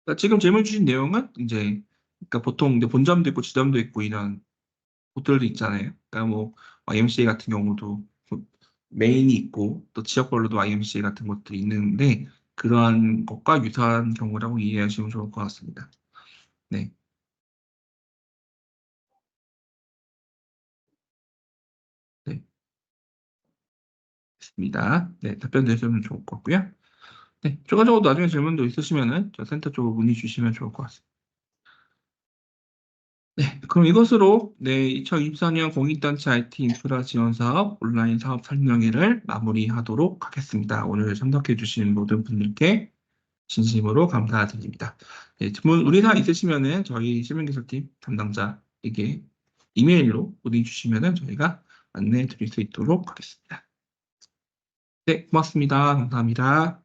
그러니까 지금 질문 주신 내용은 이제, 그러니까 보통 이제 본점도 있고 지점도 있고 이런 곳들도 있잖아요. 그러니까 뭐 YMCA 같은 경우도 메인이 있고 또 지역별로도 YMCA 같은 것들이 있는데 그러한 것과 유사한 경우라고 이해하시면 좋을 것 같습니다. 네, 네, 있습니다. 네, 답변 드리시면 좋을 것 같고요. 네, 추가적으로 나중에 질문도 있으시면은 저 센터 쪽으로 문의 주시면 좋을 것 같습니다. 네, 그럼 이것으로 네, 2024년 공익단체 IT 인프라 지원 사업 온라인 사업 설명회를 마무리하도록 하겠습니다. 오늘 참석해 주신 모든 분들께 진심으로 감사드립니다. 네, 질문 의뢰사항 있으시면은 저희 실명기술팀 담당자에게 이메일로 문의 주시면은 저희가 안내해 드릴 수 있도록 하겠습니다. 네, 고맙습니다. 감사합니다.